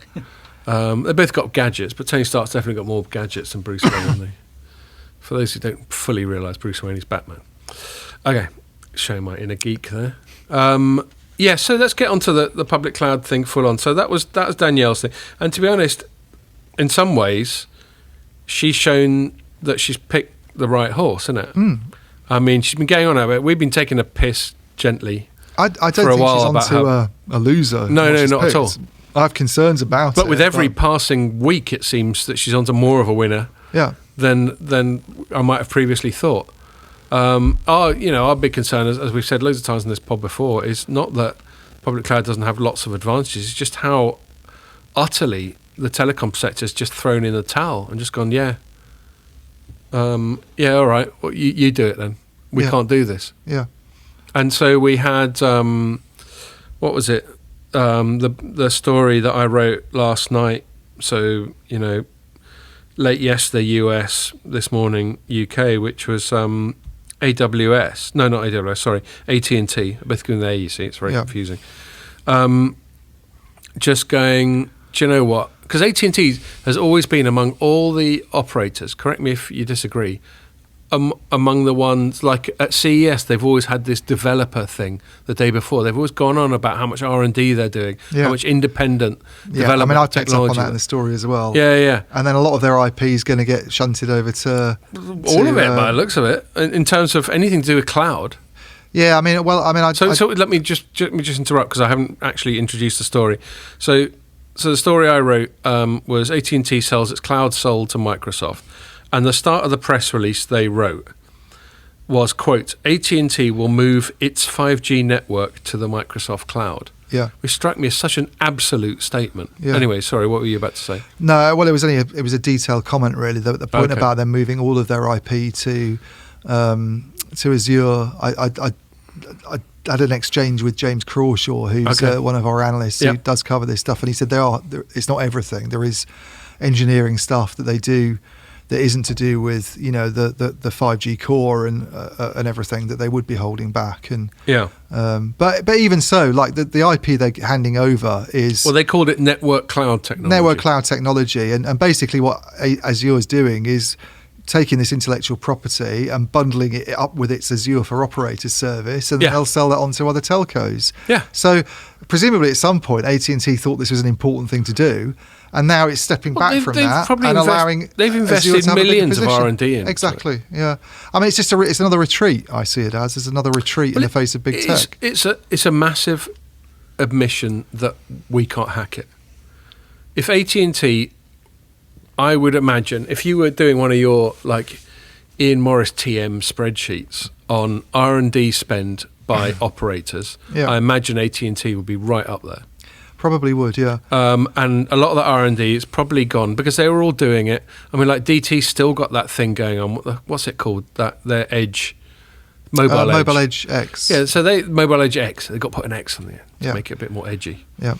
They both got gadgets, but Tony Stark's definitely got more gadgets than Bruce Wayne, hasn't he? For those who don't fully realise, Bruce Wayne is Batman. Okay, showing my inner geek there. So let's get onto the public cloud thing full on. So that was Danielle's thing. And to be honest, in some ways, she's shown that she's picked the right horse, isn't it? Mm. I mean, she's been going on about it. We've been taking a piss gently I don't for a think while she's onto a loser. No, not at all. I have concerns about it. But with every passing week, it seems that she's onto more of a winner than I might have previously thought. Our big concern, as we've said loads of times in this pod before, is not that public cloud doesn't have lots of advantages. It's just how utterly the telecom sector has just thrown in the towel and just gone, all right, well, you do it then. We can't do this. Yeah. And so we had, what was it? The story that I wrote last night. So, late yesterday US, this morning UK, which was AWS. No, not AWS, sorry. AT&T. Both going there, you see. It's very confusing. Just going, do you know what? Because AT&T has always been among all the operators, correct me if you disagree, among the ones, like at CES, they've always had this developer thing the day before. They've always gone on about how much R&D they're doing, how much independent development I picked up on that technology. in the story as well. Yeah. And then a lot of their IP is going to get shunted over to All of it, by the looks of it, in terms of anything to do with cloud. Yeah, So let me just interrupt because I haven't actually introduced the story. So the story I wrote was AT&T sells its cloud sold to Microsoft, and the start of the press release they wrote was, quote, AT&T will move its 5G network to the Microsoft cloud. Yeah, Which struck me as such an absolute statement. Yeah. Anyway, sorry, what were you about to say? No, well, it was a detailed comment really. The point about them moving all of their IP to Azure. I had an exchange with James Crawshaw, who's one of our analysts who does cover this stuff, and he said it's not everything. There is engineering stuff that they do that isn't to do with the 5G core and everything that they would be holding back. And but even so, like the IP they're handing over is, well, they called it network cloud technology. Network cloud technology, and basically what Azure is doing is taking this intellectual property and bundling it up with its Azure for Operators service, and they'll sell that on to other telcos. Yeah. So presumably at some point AT&T thought this was an important thing to do, and now it's stepping back from that and allowing. They've invested millions of R&D in. Exactly. Yeah. I mean, it's just it's another retreat. I see it as another retreat in the face of big tech. It's a massive admission that we can't hack it. If AT&T, I would imagine, if you were doing one of your like Ian Morris TM spreadsheets on R&D spend by operators, I imagine AT&T would be right up there. Probably would, yeah. And a lot of the R&D is probably gone because they were all doing it. I mean, like DT's still got that thing going on. What's it called? Their Edge, Mobile Edge. Mobile Edge X. Yeah, so Mobile Edge X. They got to put an X on there to make it a bit more edgy. Yeah.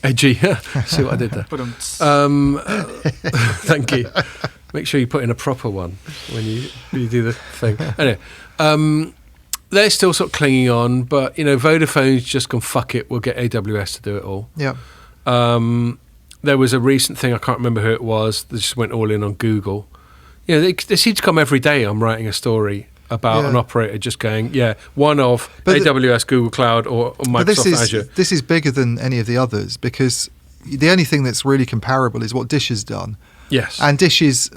Edgy. See what I did there? Thank you. Make sure you put in a proper one when you do the thing. Anyway, they're still sort of clinging on, but Vodafone's just gone, fuck it, we'll get AWS to do it all. Yeah. There was a recent thing, I can't remember who it was, they just went all in on Google. They seem to come every day. I'm writing a story about an operator just going, one of AWS, Google Cloud, or Microsoft Azure. This is bigger than any of the others because the only thing that's really comparable is what Dish has done. Yes, and Dish has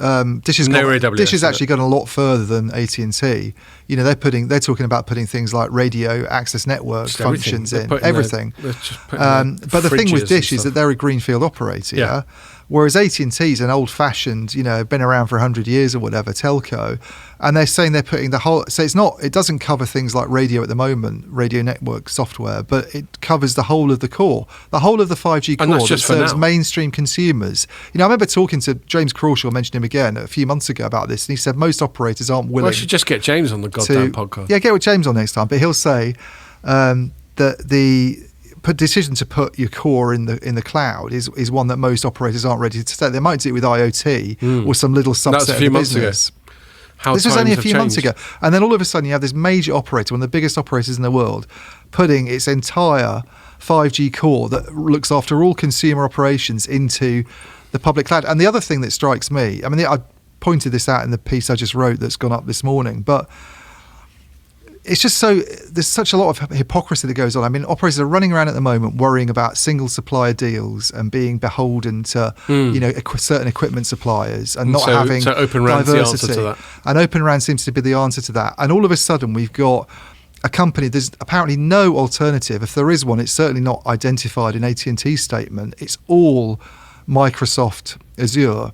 actually gone a lot further than AT&T. They're talking about putting things like radio access network functions in everything. But the thing with Dish is that they're a greenfield operator, whereas AT&T is an old-fashioned, been around for 100 years or whatever telco, and they're saying they're putting the whole. So it doesn't cover things like radio at the moment, radio network software, but it covers the whole of the core, the whole of the 5G core that serves mainstream consumers. I remember talking to James Crawshaw, mentioned him again a few months ago about this, and he said most operators aren't willing. Well, I should just get James on the goddamn podcast. Yeah, get with James on next time, but he'll say that the decision to put your core in the cloud is one that most operators aren't ready to take. They might do it with IoT or some little subset of the business. This was only a few months ago. And then all of a sudden you have this major operator, one of the biggest operators in the world, putting its entire 5G core that looks after all consumer operations into the public cloud. And the other thing that strikes me, I pointed this out in the piece I just wrote that's gone up this morning, but it's just there's such a lot of hypocrisy that goes on. Operators are running around at the moment worrying about single supplier deals and being beholden to certain equipment suppliers and not having OpenRAN's diversity. the answer to that. And OpenRAN seems to be the answer to that. And all of a sudden we've got a company, there's apparently no alternative. If there is one, it's certainly not identified in AT&T's statement. It's all Microsoft Azure.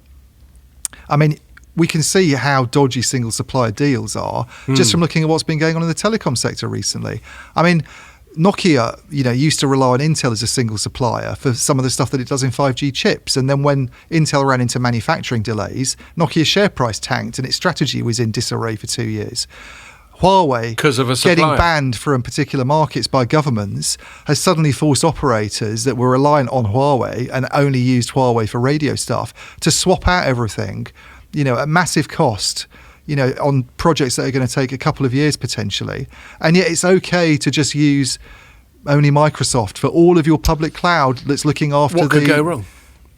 We can see how dodgy single supplier deals are just from looking at what's been going on in the telecom sector recently. Nokia, used to rely on Intel as a single supplier for some of the stuff that it does in 5G chips. And then when Intel ran into manufacturing delays, Nokia's share price tanked and its strategy was in disarray for 2 years. Huawei, because of a getting banned from particular markets by governments, has suddenly forced operators that were reliant on Huawei and only used Huawei for radio stuff to swap out everything, at massive cost, on projects that are going to take a couple of years potentially. And yet it's okay to just use only Microsoft for all of your public cloud that's looking after what could go wrong?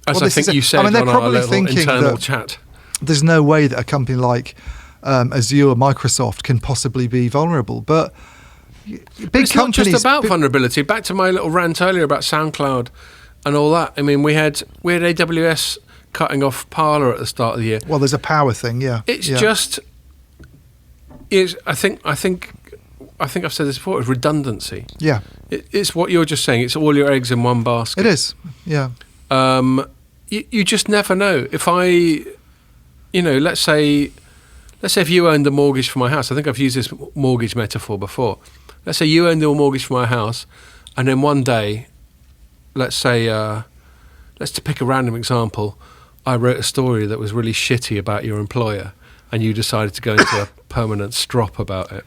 As I think you said on our little internal chat. There's no way that a company like Azure, Microsoft can possibly be vulnerable. But big it's companies, not just about vulnerability. Back to my little rant earlier about SoundCloud and all that. I mean, we had AWS cutting off Parler at the start of the year. Well, there's a power thing, yeah. It's just, I think I've said this before. It's redundancy. Yeah, It's what you're just saying. It's all your eggs in one basket. it is. Yeah, You just never know. If let's say if you owned a mortgage for my house. I think I've used this mortgage metaphor before. Let's say you owned a mortgage for my house, and then one day, let's to pick a random example, I wrote a story that was really shitty about your employer, and you decided to go into a permanent strop about it.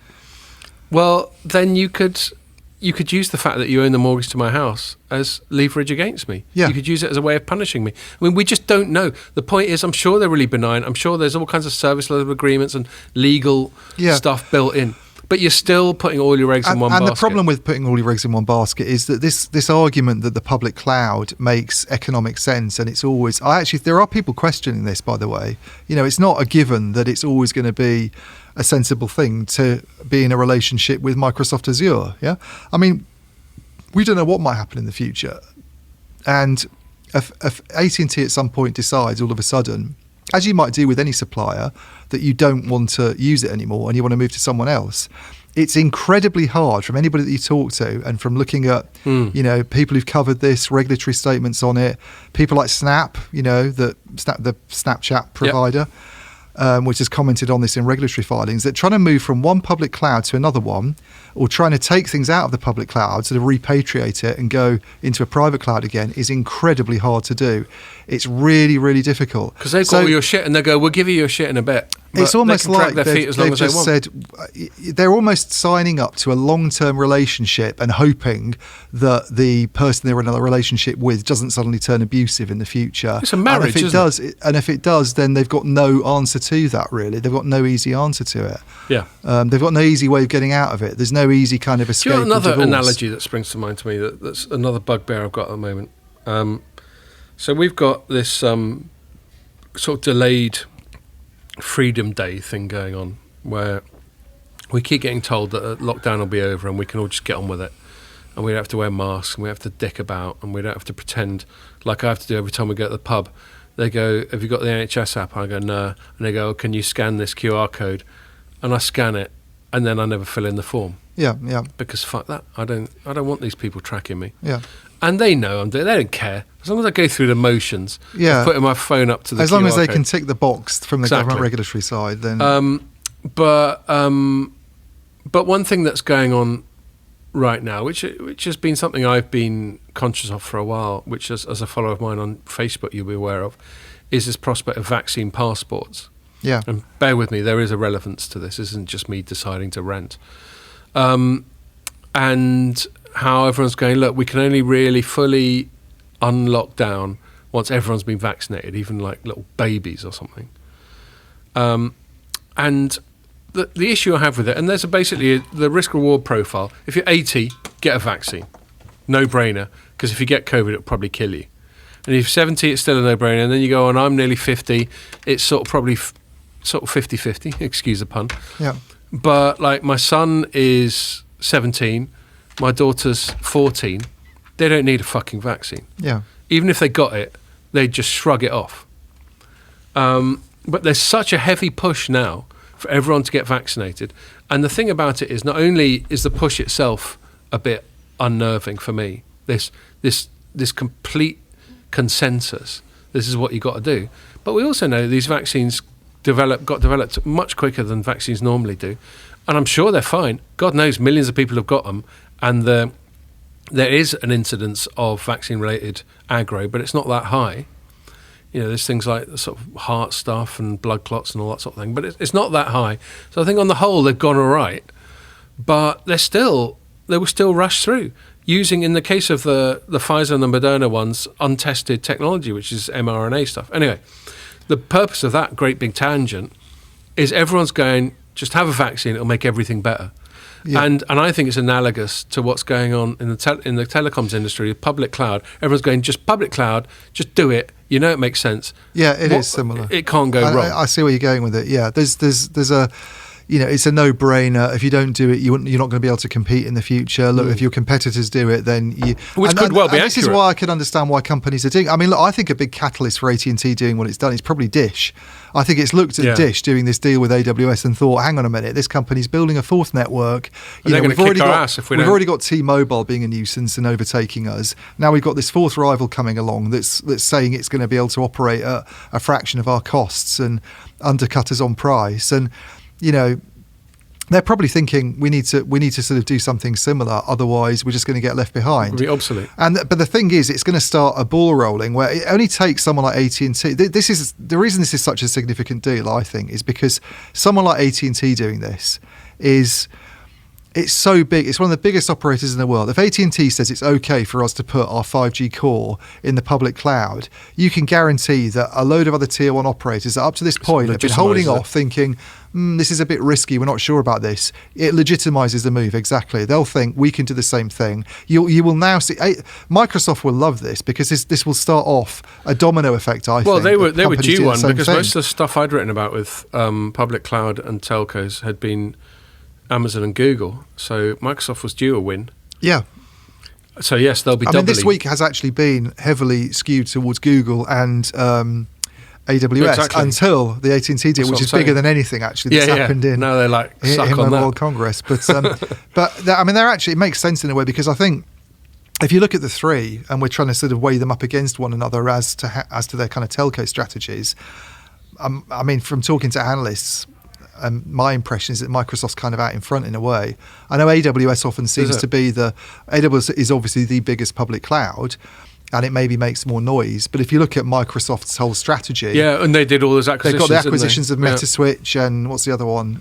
Well, then you could use the fact that you own the mortgage to my house as leverage against me. Yeah. You could use it as a way of punishing me. I mean, we just don't know. The point is, I'm sure they're really benign. I'm sure there's all kinds of service level agreements and legal stuff built in. But you're still putting all your eggs in one basket. And the problem with putting all your eggs in one basket is that this argument that the public cloud makes economic sense, and it's always... there are people questioning this, by the way. It's not a given that it's always going to be a sensible thing to be in a relationship with Microsoft Azure. Yeah, I mean, we don't know what might happen in the future, and if AT&T at some point decides all of a sudden, as you might do with any supplier, that you don't want to use it anymore and you want to move to someone else, it's incredibly hard from anybody that you talk to, and from looking at people who've covered this, regulatory statements on it, people like Snap, the Snapchat provider. Which has commented on this in regulatory filings, that trying to move from one public cloud to another one, or trying to take things out of the public cloud, sort of repatriate it and go into a private cloud again, is incredibly hard to do. It's really, really difficult. Because they've got all your shit and they go, we'll give you your shit in a bit. It's almost like they've just said they're almost signing up to a long-term relationship and hoping that the person they're in a relationship with doesn't suddenly turn abusive in the future. It's a marriage, and if it does, then they've got no answer to that, really. They've got no easy answer to it. Yeah. They've got no easy way of getting out of it. There's no easy kind of escape. Do you know another divorce. analogy that springs to mind to me? That's another bugbear I've got at the moment. So we've got this sort of delayed Freedom Day thing going on, where we keep getting told that lockdown will be over and we can all just get on with it, and we don't have to wear masks and we have to dick about and we don't have to pretend like I have to do every time we go to the pub. They go, have you got the NHS app? I go, no. And they go, can you scan this QR code? And I scan it, and then I never fill in the form. Yeah. Because fuck that. I don't want these people tracking me. Yeah. And they know they don't care. As long as I go through the motions of putting my phone up to the as long QR as they code. can tick the box from the government regulatory side, then... But one thing that's going on right now, which has been something I've been conscious of for a while, which as a follower of mine on Facebook you'll be aware of, is this prospect of vaccine passports. Yeah. And bear with me, there is a relevance to this. This isn't just me deciding to rant. And how everyone's going, look, we can only really fully unlock down once everyone's been vaccinated, even like little babies or something. And the issue I have with it, and there's basically the risk-reward profile. If you're 80, get a vaccine. No-brainer, because if you get COVID, it'll probably kill you. And if you're 70, it's still a no-brainer. And then you go on, I'm nearly 50. It's sort of probably sort of 50-50, excuse the pun. Yeah. But like my son is 17, my daughter's 14. They don't need a fucking vaccine. Yeah. Even if they got it, they'd just shrug it off. But there's such a heavy push now for everyone to get vaccinated. And the thing about it is, not only is the push itself a bit unnerving for me, this complete consensus, this is what you got to do. But we also know these vaccines got developed much quicker than vaccines normally do. And I'm sure they're fine. God knows millions of people have got them. And there is an incidence of vaccine-related aggro, but it's not that high. There's things like sort of heart stuff and blood clots and all that sort of thing, but it's not that high. So I think on the whole they've gone all right, but they were still rushed through using, in the case of the Pfizer and the Moderna ones, untested technology, which is mRNA stuff. Anyway, the purpose of that great big tangent is everyone's going, just have a vaccine, it'll make everything better. Yeah. And I think it's analogous to what's going on in the telecoms industry, public cloud. Everyone's going, just public cloud, just do it. You know it makes sense. Yeah, it is similar. It can't go wrong. I see where you're going with it. Yeah, there's a, it's a no-brainer. If you don't do it, you're not going to be able to compete in the future. Look, if your competitors do it, then you... Which could well be accurate. This is why I can understand why companies are doing... I mean, look, I think a big catalyst for AT&T doing what it's done is probably Dish. I think it's looked at Dish doing this deal with AWS and thought, hang on a minute, this company's building a fourth network. They're going to kick our ass if we don't. We've already got T-Mobile being a nuisance and overtaking us. Now we've got this fourth rival coming along that's saying it's going to be able to operate at a fraction of our costs and undercut us on price. And, they're probably thinking we need to sort of do something similar, otherwise we're just going to get left behind. We'll be obsolete. But the thing is, it's going to start a ball rolling where it only takes someone like AT&T. This is the reason this is such a significant deal, I think, is because someone like AT&T doing this it's so big. It's one of the biggest operators in the world. If AT&T says it's okay for us to put our 5G core in the public cloud, you can guarantee that a load of other tier one operators that up to this point have been holding off, thinking, this is a bit risky, we're not sure about this. It legitimizes the move, exactly. They'll think we can do the same thing. You will now see... Microsoft will love this because this will start off a domino effect, I think. Well, they were due one because thing. Most of the stuff I'd written about with public cloud and telcos had been Amazon and Google, so Microsoft was due a win. Yeah. So yes, they'll be doubling. This week has actually been heavily skewed towards Google and AWS until the AT&T deal, which is bigger than anything actually that's happened in. Now they're like suck on that. World Congress, but they're actually, it makes sense in a way because I think if you look at the three and we're trying to sort of weigh them up against one another as to their kind of telco strategies. I mean, from talking to analysts. My impression is that Microsoft's kind of out in front in a way. I know AWS often seems to be AWS is obviously the biggest public cloud, and it maybe makes more noise. But if you look at Microsoft's whole strategy, and they did all those acquisitions. They've got the acquisitions of Metaswitch and what's the other one?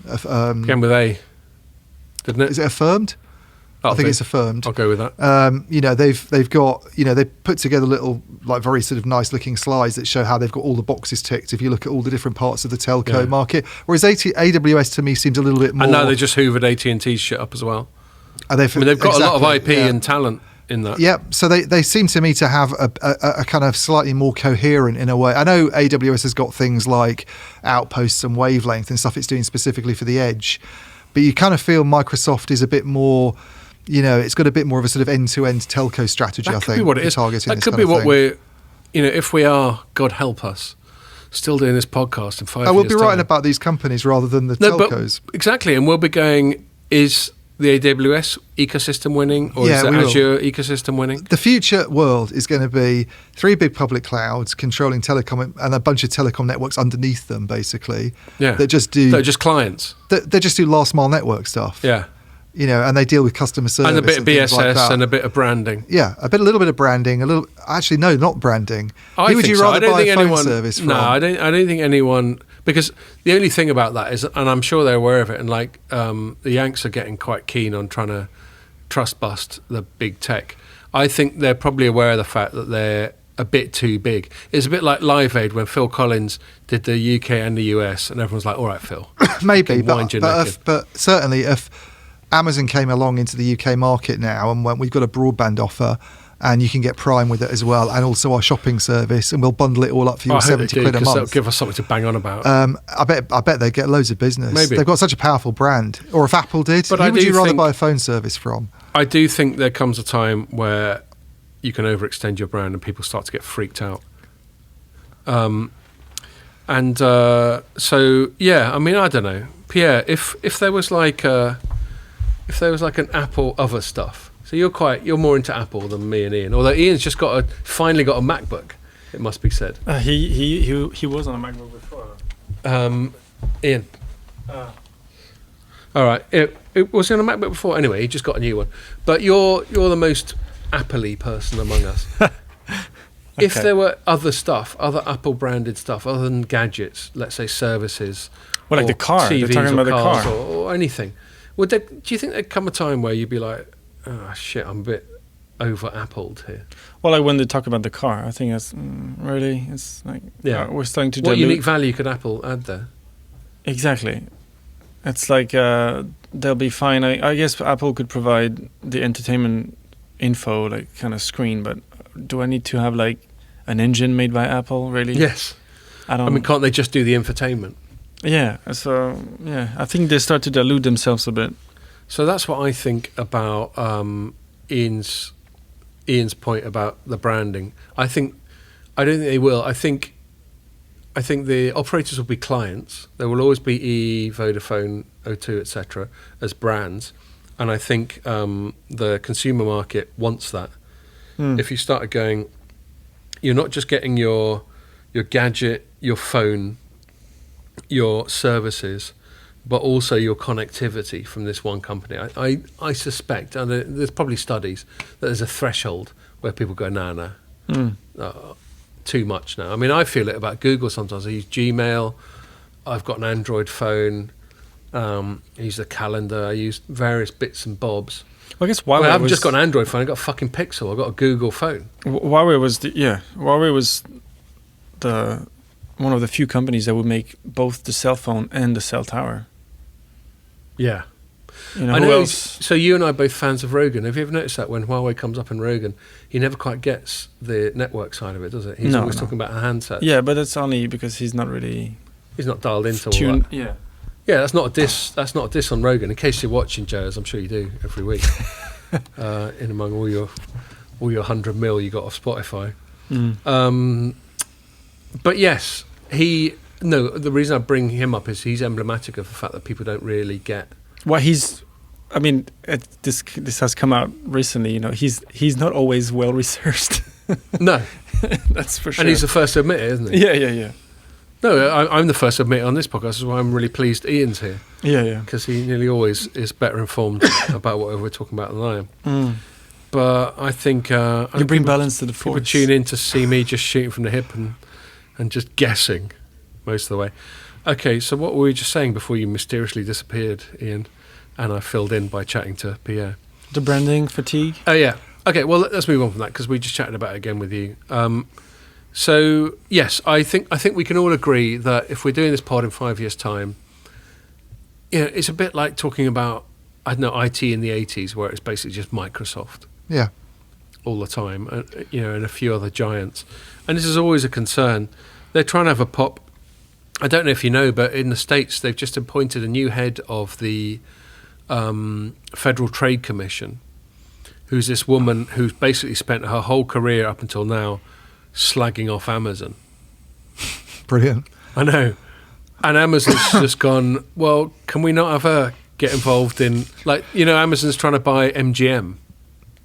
Came with A, didn't it? Is it Affirmed? I think it's Affirmed. I'll go with that. They've got they put together little like very sort of nice looking slides that show how they've got all the boxes ticked. If you look at all the different parts of the telco market, whereas AWS to me seems a little bit more. And now they just hoovered AT&T's shit up as well. They've got a lot of IP and talent in that. Yeah, so they seem to me to have a kind of slightly more coherent in a way. I know AWS has got things like Outposts and Wavelength and stuff it's doing specifically for the edge, but you kind of feel Microsoft is a bit more. It's got a bit more of a sort of end-to-end telco strategy, I think. That could be what it is. That could be what we're, if we are, God help us, still doing this podcast in 5 years' we'll be writing about these companies rather than the telcos. Exactly, and we'll be going, is the AWS ecosystem winning or is the Azure ecosystem winning? The future world is going to be three big public clouds controlling telecom and a bunch of telecom networks underneath them, basically. Yeah. That just do... They're just clients. They just do last-mile network stuff. Yeah. And they deal with customer service and a bit of BSS and a bit of branding. Yeah, a little bit of branding. Actually, no, not branding. Who would you rather buy a phone service from? No, I don't think anyone. Because the only thing about that is, and I'm sure they're aware of it, and like the Yanks are getting quite keen on trying to trust bust the big tech. I think they're probably aware of the fact that they're a bit too big. It's a bit like Live Aid when Phil Collins did the UK and the US, and everyone's like, "All right, Phil, maybe," but certainly if Amazon came along into the UK market now and went, we've got a broadband offer and you can get Prime with it as well and also our shopping service and we'll bundle it all up for you at 70 quid a month. They'll give us something to bang on about. I bet they'd get loads of business. Maybe. They've got such a powerful brand. Or if Apple did, who would you rather buy a phone service from? I do think there comes a time where you can overextend your brand and people start to get freaked out. So, yeah, I mean, I don't know. Pierre, if there was like an Apple other stuff, so you're more into Apple than me and Ian. Although Ian's just finally got a MacBook, it must be said. He was on a MacBook before. Ian. All right, it was he on a MacBook before. Anyway, he just got a new one. But you're the most Apple-y person among us. Okay. If there were other stuff, other Apple branded stuff, other than gadgets, let's say services, like the car, TVs, they're talking about the car, or anything. Do you think there'd come a time where you'd be like, oh shit, I'm a bit over-appled here? Well, like when they talk about the car, I think it's really, it's like, we're starting to What unique value could Apple add there? Exactly. It's like, they'll be fine. I guess Apple could provide the entertainment info, like kind of screen, but do I need to have like an engine made by Apple, really. Yes. I mean, can't they just do the infotainment? Yeah. So I think they start to dilute themselves a bit. So that's what I think about Ian's point about the branding. I don't think they will. I think the operators will be clients. There will always be EE, Vodafone, O2, etc. as brands, and I think the consumer market wants that. If you started going, you're not just getting your gadget, your phone, your services, but also your connectivity from this one company. I suspect, and there's probably studies, that there's a threshold where people go, nah, too much now. I mean, I feel it about Google sometimes. I use Gmail. I've got an Android phone. I use the calendar. I use various bits and bobs. Well, I guess Huawei I haven't just got an Android phone. I've got a fucking Pixel. I've got a Google phone. Huawei was one of the few companies that would make both the cell phone and the cell tower. Yeah. You know, I who know. else? So you and I are both fans of Rogan. Have you ever noticed that when Huawei comes up in Rogan, he never quite gets the network side of it, does it? He's always talking about a handset. Yeah, but that's only because he's not dialed into all that. Yeah. Yeah, that's not a diss. That's not a diss on Rogan. In case you're watching, Joe, as I'm sure you do every week, in among all your 100 mil you got off Spotify. But yes, the reason I bring him up is he's emblematic of the fact that people don't really get. Well, this has come out recently. You know, he's not always well researched. No, that's for sure. And he's the first to admit it, isn't he? Yeah. No, I'm the first to admit it on this podcast. That's why I'm really pleased Ian's here. Yeah. Because he nearly always is better informed about whatever we're talking about than I am. But I think you bring balance to the force. People tune in to see me just shooting from the hip and just guessing most of the way. Okay, so what were we just saying before you mysteriously disappeared, Ian? And I filled in by chatting to Pierre. The branding fatigue. Oh yeah. Okay, well let's move on from that because we just chatted about it again with you. So yes, I think we can all agree that if we're doing this pod in 5 years' time, it's a bit like talking about IT in the 80s, where it's basically just Microsoft. Yeah. All the time, and a few other giants, and this is always a concern. They're trying to have a pop. I don't know if you know, but in the States, they've just appointed a new head of the Federal Trade Commission, who's this woman who's basically spent her whole career up until now slagging off Amazon. Brilliant. I know. And Amazon's just gone, well, can we not have her get involved in, Amazon's trying to buy MGM.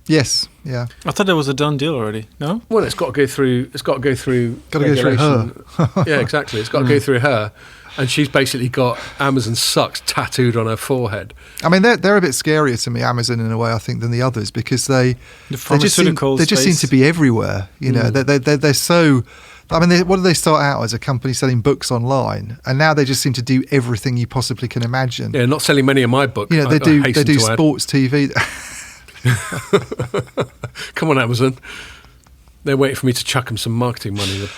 Yes, yeah. I thought that was a done deal already. No? Well, it's got to go through Got to go through regulation. Yeah, exactly. It's got to go through her. And she's basically got Amazon sucks tattooed on her forehead. I mean, they're a bit scarier to me, Amazon, in a way, I think, than the others, because they just seem to be everywhere. You know, they're so. I mean, what did they start out as? A company selling books online, and now they just seem to do everything you possibly can imagine. Yeah, not selling many of my books. You know, they do sports TV. Come on, Amazon. They're waiting for me to chuck them some marketing money.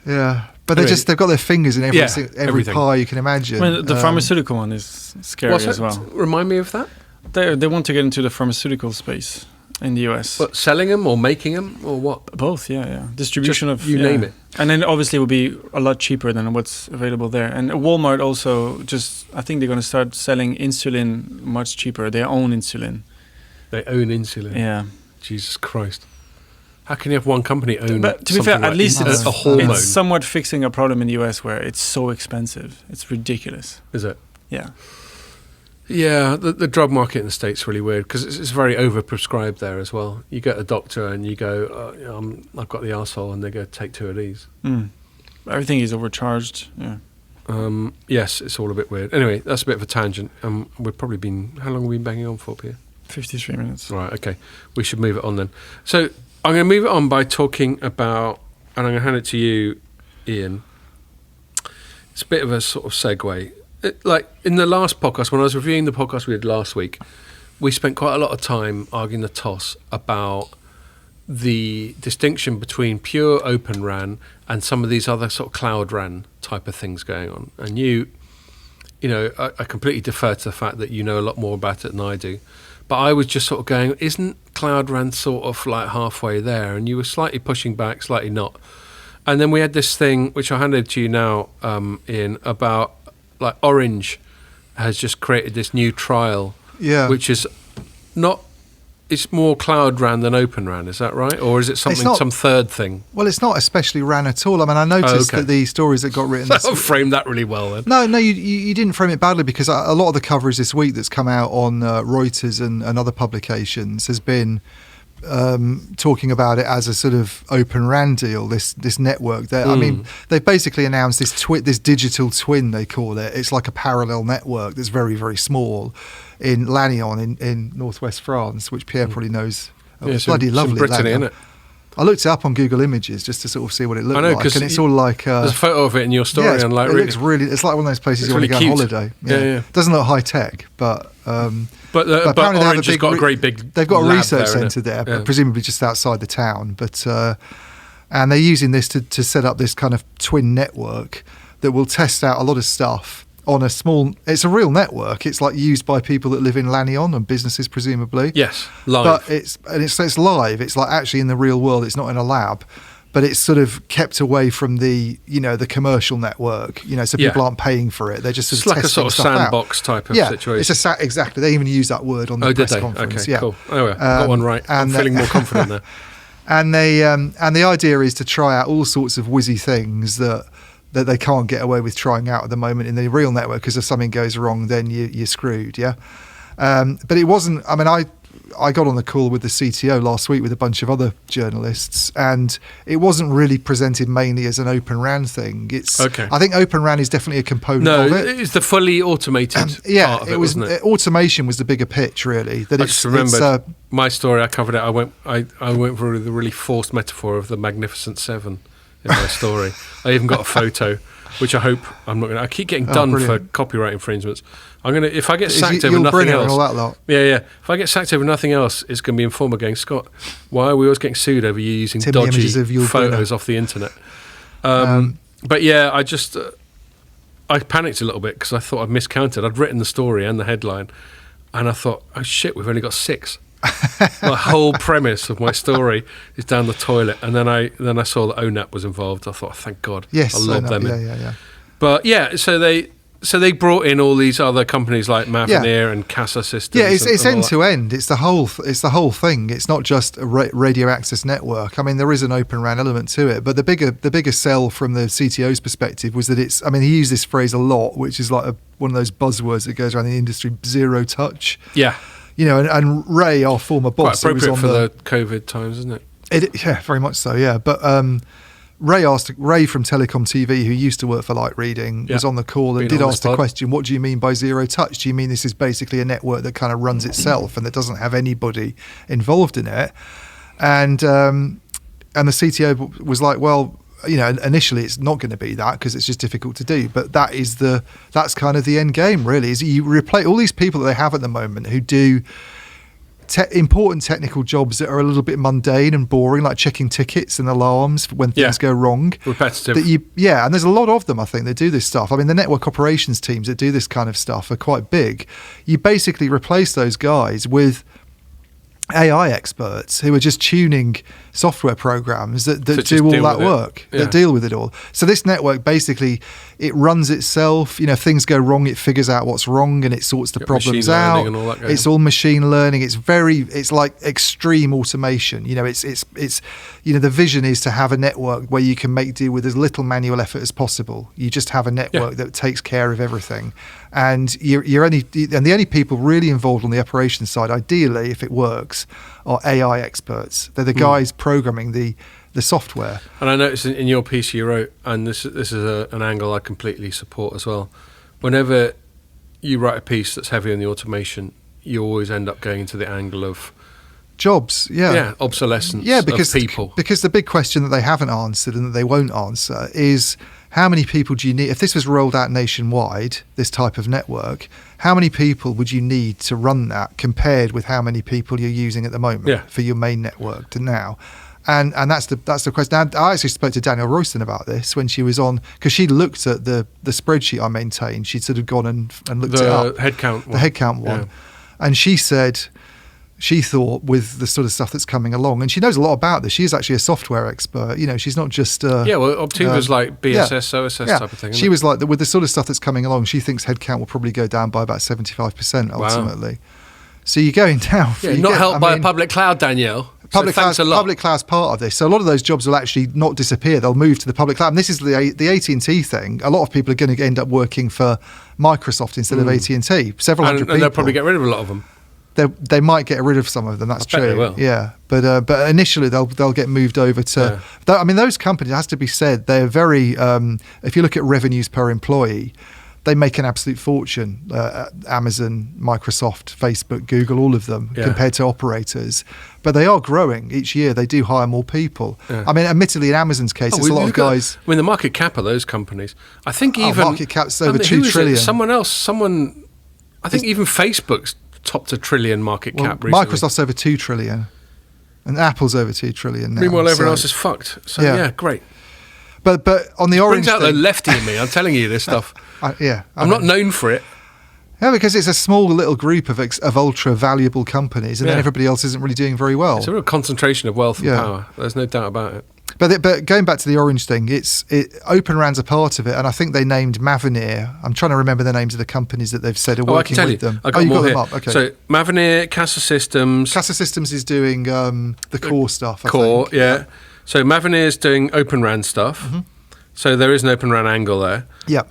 Yeah. But they've got their fingers in every everything. pie you can imagine. I mean, the pharmaceutical one is scary as well. Remind me of that. They want to get into the pharmaceutical space in the US. But selling them or making them or what? Both, yeah. Distribution of name it. And then obviously it will be a lot cheaper than what's available there. And Walmart also I think they're going to start selling insulin much cheaper. Their own insulin. They own insulin. Yeah. Jesus Christ. How can you have one company own? But to be fair, at least it's a hormone. It's somewhat fixing a problem in the US where it's so expensive. It's ridiculous. Is it? Yeah. Yeah, the drug market in the States is really weird because it's very overprescribed there as well. You get a doctor and you go, I've got the arsehole, and they go, take 2 of these. Everything is overcharged. Yeah. Yes, it's all a bit weird. Anyway, that's a bit of a tangent. We've probably been, how long have we been banging on for, Pierre? 53 minutes. Right, okay. We should move it on then. So I'm going to move it on by talking about, and I'm going to hand it to you, Ian. It's a bit of a sort of segue. Like in the last podcast, when I was reviewing the podcast we did last week, we spent quite a lot of time arguing the toss about the distinction between pure OpenRAN and some of these other sort of Cloud RAN type of things going on. And you I completely defer to the fact that you know a lot more about it than I do. But I was just sort of going, isn't Cloud RAN sort of like halfway there? And you were slightly pushing back, slightly not. And then we had this thing, which I handed to you now, Ian, about like Orange has just created this new trial, which is not. It's more Cloud RAN than OpenRAN, is that right? Or is it some third thing? Well, it's not especially RAN at all. I mean, I noticed that the stories that got written... I framed that really well then. No, you didn't frame it badly, because a lot of the coverage this week that's come out on Reuters and other publications has been talking about it as a sort of OpenRAN deal, this network. I mean, they've basically announced this digital twin, they call it. It's like a parallel network that's very, very small in Lannion in northwest France, which Pierre probably knows. It's bloody lovely. Brittany, isn't it? I looked it up on Google Images just to sort of see what it looked like, and it's all like there's a photo of it in your story. It looks really. It's like one of those places you want to go on holiday. Yeah. Doesn't look high tech, but apparently Orange has got a great big. They've got a research centre there, presumably just outside the town. But and they're using this to set up this kind of twin network that will test out a lot of stuff on a small. It's a real network. It's like used by people that live in Lannion and businesses, presumably. Yes, live. But it's live. It's like actually in the real world. It's not in a lab, but it's sort of kept away from the the commercial network. So people aren't paying for it. They're just it's like a sort of sandbox type of situation. It's exactly. They even use that word on the press conference. Okay, cool. Anyway, got one right. I'm feeling more confident there. And the idea is to try out all sorts of whizzy things that they can't get away with trying out at the moment in the real network, because if something goes wrong, then you're screwed, But it wasn't. I mean, I got on the call with the CTO last week with a bunch of other journalists, and it wasn't really presented mainly as an OpenRAN thing. I think OpenRAN is definitely a component of it. No, it's the fully automated part of it, wasn't it? Automation was the bigger pitch, really. I just remembered my story. I covered it. I went for the really forced metaphor of the Magnificent Seven in my story. I even got a photo, which I hope I'm not going to... I keep getting done for copyright infringements. I'm going to... If I get sacked over nothing else... all that lot. Yeah. If I get sacked over nothing else, it's going to be Informer going, Scott, why are we always getting sued over you using dodgy photos off the internet? But yeah, I panicked a little bit because I thought I'd miscounted. I'd written the story and the headline, and I thought, oh shit, we've only got 6. The whole premise of my story is down the toilet, and then I saw that ONAP was involved. I thought, thank God, yes, I love them. Yeah. But yeah, so they brought in all these other companies like Mavenir and Casa Systems. Yeah, it's end to end. It's the whole thing. It's not just a radio access network. I mean, there is an OpenRAN element to it, but the bigger sell from the CTO's perspective was that it's. I mean, he used this phrase a lot, which is like one of those buzzwords that goes around the industry: zero touch. Yeah. And Ray, our former boss, quite appropriate for the COVID times, isn't it? Yeah, very much so. Yeah, but Ray from Telecom TV, who used to work for Light Reading, was on the call and did ask the question: "What do you mean by zero touch? Do you mean this is basically a network that kind of runs itself and that doesn't have anybody involved in it?" And the CTO was like, "Well, initially it's not going to be that because it's just difficult to do, but that's kind of the end game, really. Is you replace all these people that they have at the moment who do important technical jobs that are a little bit mundane and boring, like checking tickets and alarms when things go wrong. Repetitive. And there's a lot of them, I think, that do this stuff. I mean, the network operations teams that do this kind of stuff are quite big. You basically replace those guys with AI experts who are just tuning software programs that do all that work, that deal with it all. So this network, basically, it runs itself. Things go wrong, it figures out what's wrong and it sorts the problems out. It's all machine learning. It's like extreme automation. It's the vision is to have a network where you can make do with as little manual effort as possible. You just have a network that takes care of everything. And the only people really involved on the operations side, ideally, if it works, are AI experts. They're the guys programming the software. And I noticed in your piece you wrote, and this is an angle I completely support as well. Whenever you write a piece that's heavy on the automation, you always end up going into the angle of jobs, obsolescence because of people. Because the big question that they haven't answered and that they won't answer is, how many people do you need? If this was rolled out nationwide, this type of network, how many people would you need to run that compared with how many people you're using at the moment for your main network to now? And that's the question. Now, I actually spoke to Danielle Royston about this when she was on, because she looked at the spreadsheet I maintained. She'd sort of gone and looked it up. The headcount one. The headcount one. Yeah. And she said she thought with the sort of stuff that's coming along, and she knows a lot about this. She is actually a software expert. You know, she's not just... well, Optiva's like BSS, OSS type of thing. She was like, with the sort of stuff that's coming along, she thinks headcount will probably go down by about 75% ultimately. Wow. So you're going down. Helped by a public cloud, Danielle. Public cloud's part of this. So a lot of those jobs will actually not disappear. They'll move to the public cloud. And this is the AT&T thing. A lot of people are going to end up working for Microsoft instead of AT&T. Several hundred people. And they'll probably get rid of a lot of them. They might get rid of some of them. That's true. They will. Yeah, but initially they'll get moved over to. Yeah. I mean, those companies, it has to be said, they're very. If you look at revenues per employee, they make an absolute fortune. Amazon, Microsoft, Facebook, Google, all of them compared to operators. But they are growing each year. They do hire more people. Yeah. I mean, admittly, in Amazon's case, it's a lot of guys. I mean, the market cap of those companies. I think even market cap's over $2 trillion. I think even Facebook's topped $1 trillion market cap recently. Microsoft's over $2 trillion, and Apple's over $2 trillion now. Meanwhile, everyone else is fucked. So yeah, great. But on the orange brings out the lefty in me. I'm telling you this stuff. I'm not known for it. Yeah, because it's a small little group of ultra valuable companies, and then everybody else isn't really doing very well. It's a real concentration of wealth and power. There's no doubt about it. But going back to the orange thing, OpenRAN's a part of it, and I think they named Mavenir. I'm trying to remember the names of the companies that they've said are working with them. I got more them here. up. Okay. So Mavenir, Casa Systems. Casa Systems is doing the core stuff. I think. Yeah. So Mavenir's doing OpenRAN stuff. Mm-hmm. So there is an OpenRAN angle there. Yeah.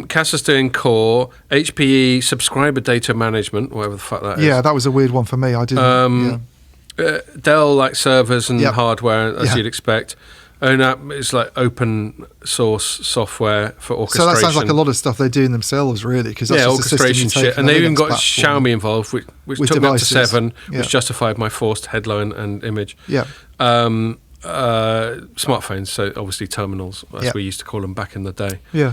Casa's doing core, HPE subscriber data management, whatever the fuck that is. Yeah, that was a weird one for me. I didn't. Dell, like servers and hardware, as you'd expect. ONAP is like open source software for orchestration. So that sounds like a lot of stuff they're doing themselves, really. Because that's just orchestration shit. And they even got Xiaomi involved, which took me up to 7, which justified my forced headline and image. Yeah. Smartphones, so obviously terminals, as we used to call them back in the day. Yeah.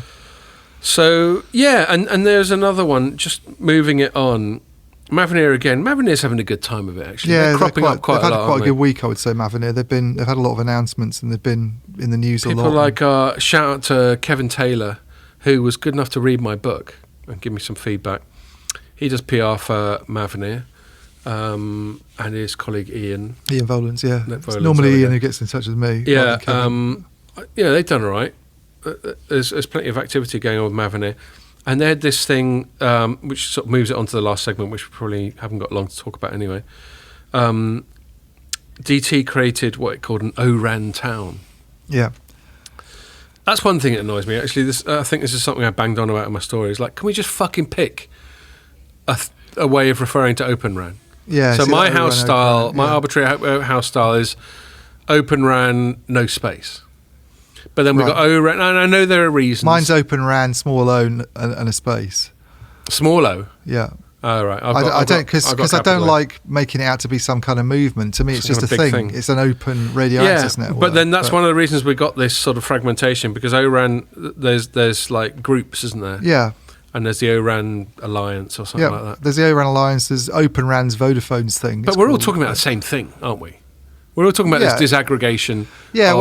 So, and there's another one, just moving it on. Mavenir again. Mavenir's having a good time of it, actually. Yeah, they're cropping up quite a lot. They've had quite a good week, I would say, Mavenir. They've had a lot of announcements, and they've been in the news a lot. People like, shout out to Kevin Taylor, who was good enough to read my book and give me some feedback. He does PR for Mavenir. And his colleague Ian Volans, normally Ian who gets in touch with me. Yeah, they've done all right. There's plenty of activity going on with Mavenir, and they had this thing which sort of moves it on to the last segment, which we probably haven't got long to talk about anyway. DT created what it called an ORAN town. Yeah. That's one thing that annoys me, actually. I think this is something I banged on about in my story. Is like, can we just fucking pick a way of referring to OpenRAN? Yeah. So my house style, my arbitrary house style is OpenRAN, no space. But then we've got ORAN, and I know there are reasons. Mine's OpenRAN, small O and a space. Small O? Yeah. Oh, right. I don't, because I don't like making it out to be some kind of movement. To me, it's just a thing. It's an open radio access network. But then that's one of the reasons we got this sort of fragmentation, because ORAN, there's like groups, isn't there? Yeah. And there's the ORAN Alliance or something like that. There's the ORAN Alliance, there's OpenRAN's Vodafone's thing. But we're all talking about the same thing, aren't we? We're all talking about this disaggregation. Yeah,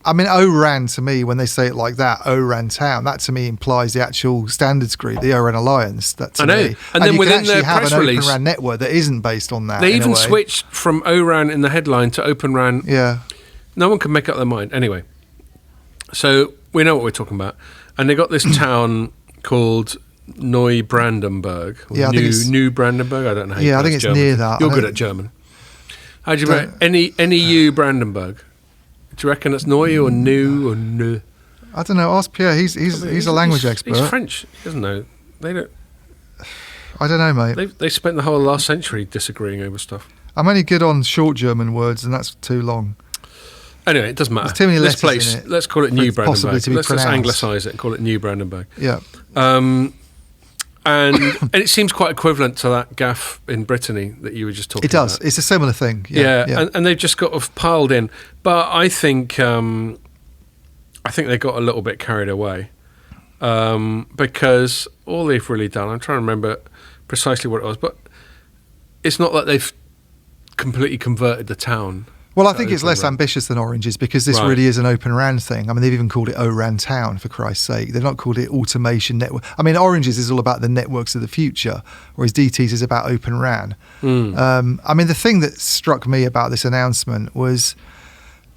I mean, ORAN to me, when they say it like that, ORAN town, that to me implies the actual standards grid, the ORAN Alliance. That to me. And then within their press release, OpenRAN network that isn't based on that. They even switched from ORAN in the headline to OpenRAN. Yeah. No one can make up their mind. Anyway, so we know what we're talking about. And they got this town called Neubrandenburg. Yeah, New Brandenburg. I don't know how you pronounce I think it's German. near that. You're good at German. How do you write NEU Brandenburg? Do you reckon it's Neu or New or Ne? I don't know. Ask Pierre. He's a language expert. He's French. He doesn't know. They don't. I don't know, mate. They spent the whole last century disagreeing over stuff. I'm only good on short German words, and that's too long. Anyway, it doesn't matter. There's too many letters in it. Let's call it New Brandenburg. Let's pronounced. anglicise it and call it New Brandenburg. Yeah. And it seems quite equivalent to that gaff in Brittany that you were just talking about. It does. It's a similar thing. Yeah. And they've just got piled in. But I think they got a little bit carried away because all they've really done, I'm trying to remember precisely what it was, but it's not like they've completely converted the town. Well, I think it's less ambitious than Orange's because this really is an OpenRAN thing. I mean, they've even called it ORAN Town, for Christ's sake. They've not called it automation network. I mean, Orange's is all about the networks of the future, whereas DT's is about OpenRAN. I mean, the thing that struck me about this announcement was,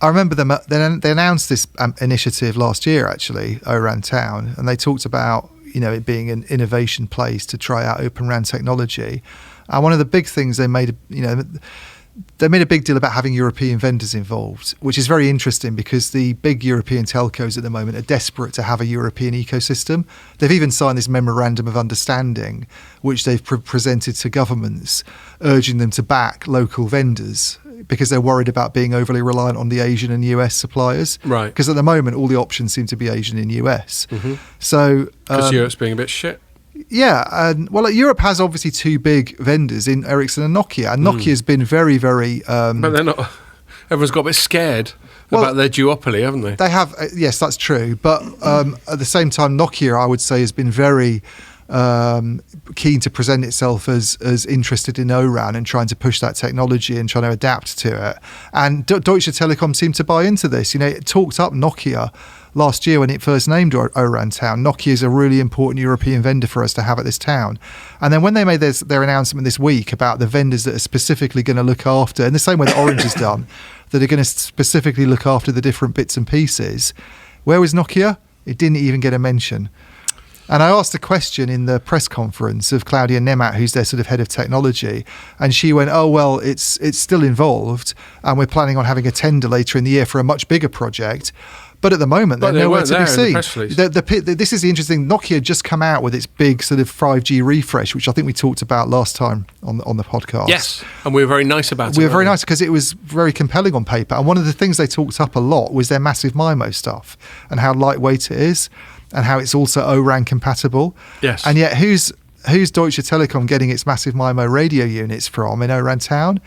I remember they announced this initiative last year, actually, ORAN Town, and they talked about, you know, it being an innovation place to try out OpenRAN technology. And one of the big things they made a big deal about having European vendors involved, which is very interesting because the big European telcos at the moment are desperate to have a European ecosystem. They've even signed this memorandum of understanding, which they've presented to governments, urging them to back local vendors because they're worried about being overly reliant on the Asian and US suppliers. Right. Because at the moment, all the options seem to be Asian and US. Mm-hmm. So because Europe's being a bit shit. Yeah, well, Europe has obviously two big vendors in Ericsson and Nokia, and Nokia's been very, very. But they're not. Everyone's got a bit scared about their duopoly, haven't they? They have. Yes, that's true. But at the same time, Nokia, I would say, has been very keen to present itself as interested in ORAN and trying to push that technology and trying to adapt to it. And Deutsche Telekom seemed to buy into this. You know, it talked up Nokia last year when it first named ORAN Town. Nokia is a really important European vendor for us to have at this town. And then when they made their announcement this week about the vendors that are specifically going to look after, in the same way that Orange has done, that are going to specifically look after the different bits and pieces, where was Nokia? It didn't even get a mention. And I asked a question in the press conference of Claudia Nemat, who's their sort of head of technology, and she went, "Oh well, it's still involved, and we're planning on having a tender later in the year for a much bigger project." But at the moment, they're nowhere to be seen. This is the interesting. Nokia just come out with its big sort of 5G refresh, which I think we talked about last time on the podcast. Yes, and we were very nice about it. We were very nice because it was very compelling on paper. And one of the things they talked up a lot was their massive MIMO stuff and how lightweight it is and how it's also ORAN compatible. Yes. And yet, who's Deutsche Telekom getting its massive MIMO radio units from in ORAN Town?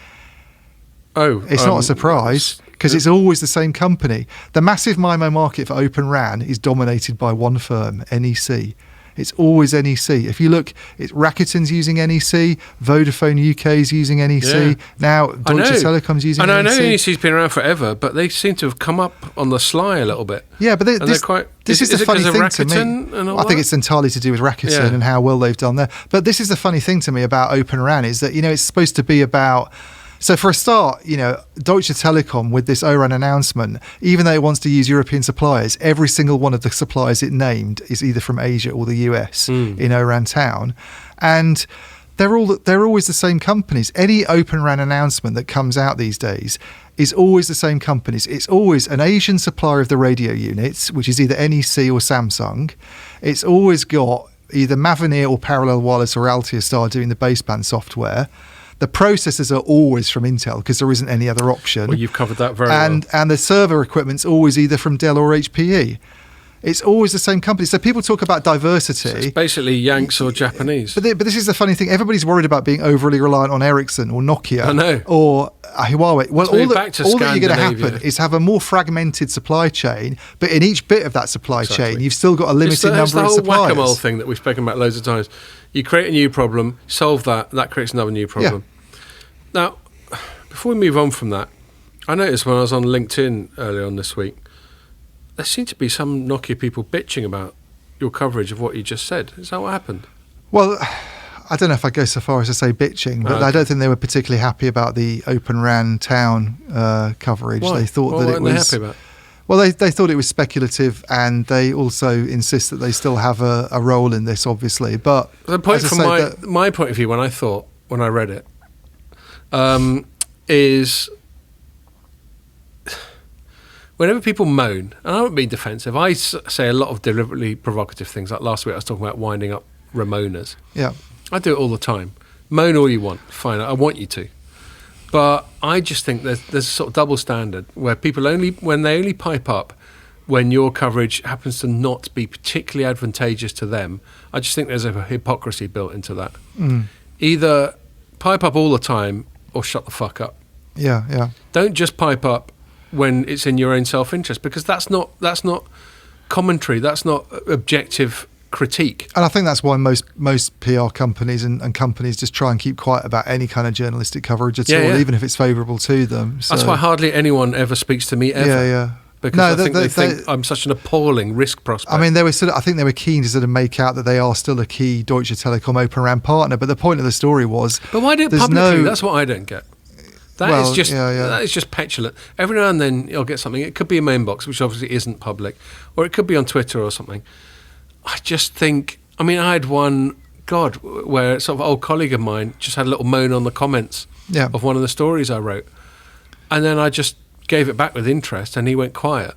Oh, it's not a surprise because it's always the same company. The massive MIMO market for OpenRAN is dominated by one firm, NEC. It's always NEC. If you look, Rakuten's using NEC, Vodafone UK is using NEC. Yeah. Now Deutsche Telekom's using NEC. And I know NEC's been around forever, but they seem to have come up on the sly a little bit. Yeah, but this is the funny thing to me. I think it's entirely to do with Rakuten and how well they've done there. But this is the funny thing to me about OpenRAN is that, you know, it's supposed to be about. So for a start, you know, Deutsche Telekom with this ORAN announcement, even though it wants to use European suppliers, every single one of the suppliers it named is either from Asia or the US in ORAN Town. And they're always the same companies. Any OpenRAN announcement that comes out these days is always the same companies. It's always an Asian supplier of the radio units, which is either NEC or Samsung. It's always got either Mavenir or Parallel Wireless or Altiostar doing the baseband software. The processors are always from Intel because there isn't any other option. Well, you've covered that very well. And the server equipment's always either from Dell or HPE. It's always the same company. So people talk about diversity. So it's basically Yanks or Japanese. But this is the funny thing. Everybody's worried about being overly reliant on Ericsson or Nokia. I know. Or Huawei. Well, all that you're going to happen is have a more fragmented supply chain, but in each bit of that supply chain, you've still got a limited number of suppliers. It's the whole whack-a-mole thing that we've spoken about loads of times. You create a new problem, solve that creates another new problem. Yeah. Now, before we move on from that, I noticed when I was on LinkedIn earlier on this week, there seemed to be some Nokia people bitching about your coverage of what you just said. Is that what happened? Well, I don't know if I go so far as to say bitching, but I don't think they were particularly happy about the OpenRAN Town coverage. Why? They thought that it was. They happy about? Well, they thought it was speculative, and they also insist that they still have a role in this, obviously. But the point from my point of view, when I read it, is whenever people moan, and I won't be defensive, I say a lot of deliberately provocative things. Like last week I was talking about winding up Ramonas. Yeah. I do it all the time. Moan all you want. Fine, I want you to. But I just think there's a sort of double standard where people only pipe up when your coverage happens to not be particularly advantageous to them. I just think there's a hypocrisy built into that. Either pipe up all the time or shut the fuck up. Yeah. Don't just pipe up when it's in your own self-interest, because that's not commentary. That's not objective critique. And I think that's why most PR companies and companies just try and keep quiet about any kind of journalistic coverage at all, even if it's favourable to them. So. That's why hardly anyone ever speaks to me ever. Yeah. Because they think I'm such an appalling risk prospect. I mean, I think they were keen to sort of make out that they are still a key Deutsche Telekom OpenRAN partner. But the point of the story was, but why do it publicly? That's what I don't get. That is just petulant. Every now and then you'll get something. It could be in my inbox, which obviously isn't public, or it could be on Twitter or something. I just think. I mean, I had one. God, where sort of an old colleague of mine just had a little moan on the comments of one of the stories I wrote, and then I just gave it back with interest, and he went quiet.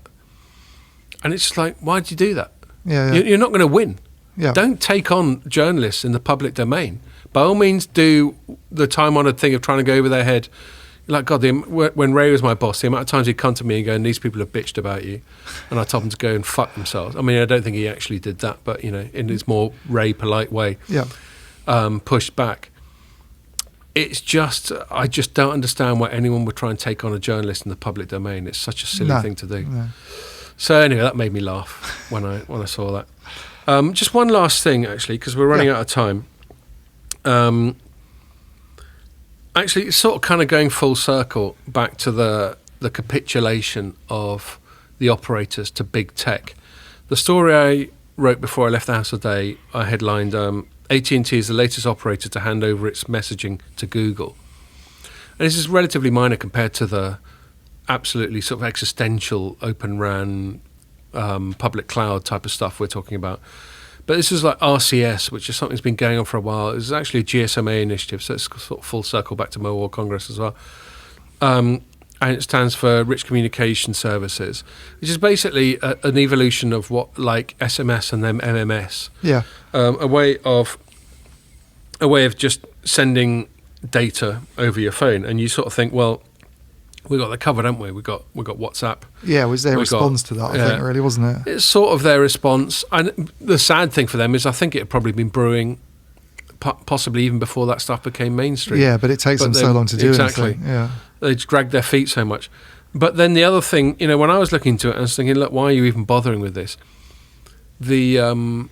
And it's just like, why'd you do that? You're not going to win. Don't take on journalists in the public domain. By all means, do the time-honoured thing of trying to go over their head. Like, God, when Ray was my boss, the amount of times he'd come to me and go, and these people have bitched about you, and I told them to go and fuck themselves. I mean, I don't think he actually did that, but, in his more Ray polite way, pushed back. It's just, I just don't understand why anyone would try and take on a journalist in the public domain. It's such a silly thing to do. No. So anyway, that made me laugh when I saw that. Just one last thing, actually, because we're running out of time. Actually, it's sort of kind of going full circle back to the capitulation of the operators to big tech. The story I wrote before I left the house today, I headlined, AT&T is the latest operator to hand over its messaging to Google. And this is relatively minor compared to the absolutely sort of existential OpenRAN, public cloud type of stuff we're talking about. But this is like RCS, which is something that's been going on for a while. It's actually a GSMA initiative, so it's sort of full circle back to Mobile World Congress as well. And it stands for Rich Communication Services, which is basically an evolution of what, like SMS and then MMS. Yeah. A way of just sending data over your phone, and you sort of think, well, we got that covered, haven't we? We got WhatsApp. Yeah, it was their response to that, I think, really, wasn't it? It's sort of their response. And the sad thing for them is I think it had probably been brewing possibly even before that stuff became mainstream. Yeah, but it takes them so long to do anything. Yeah. They just dragged their feet so much. But then the other thing, when I was looking into it, I was thinking, look, why are you even bothering with this? The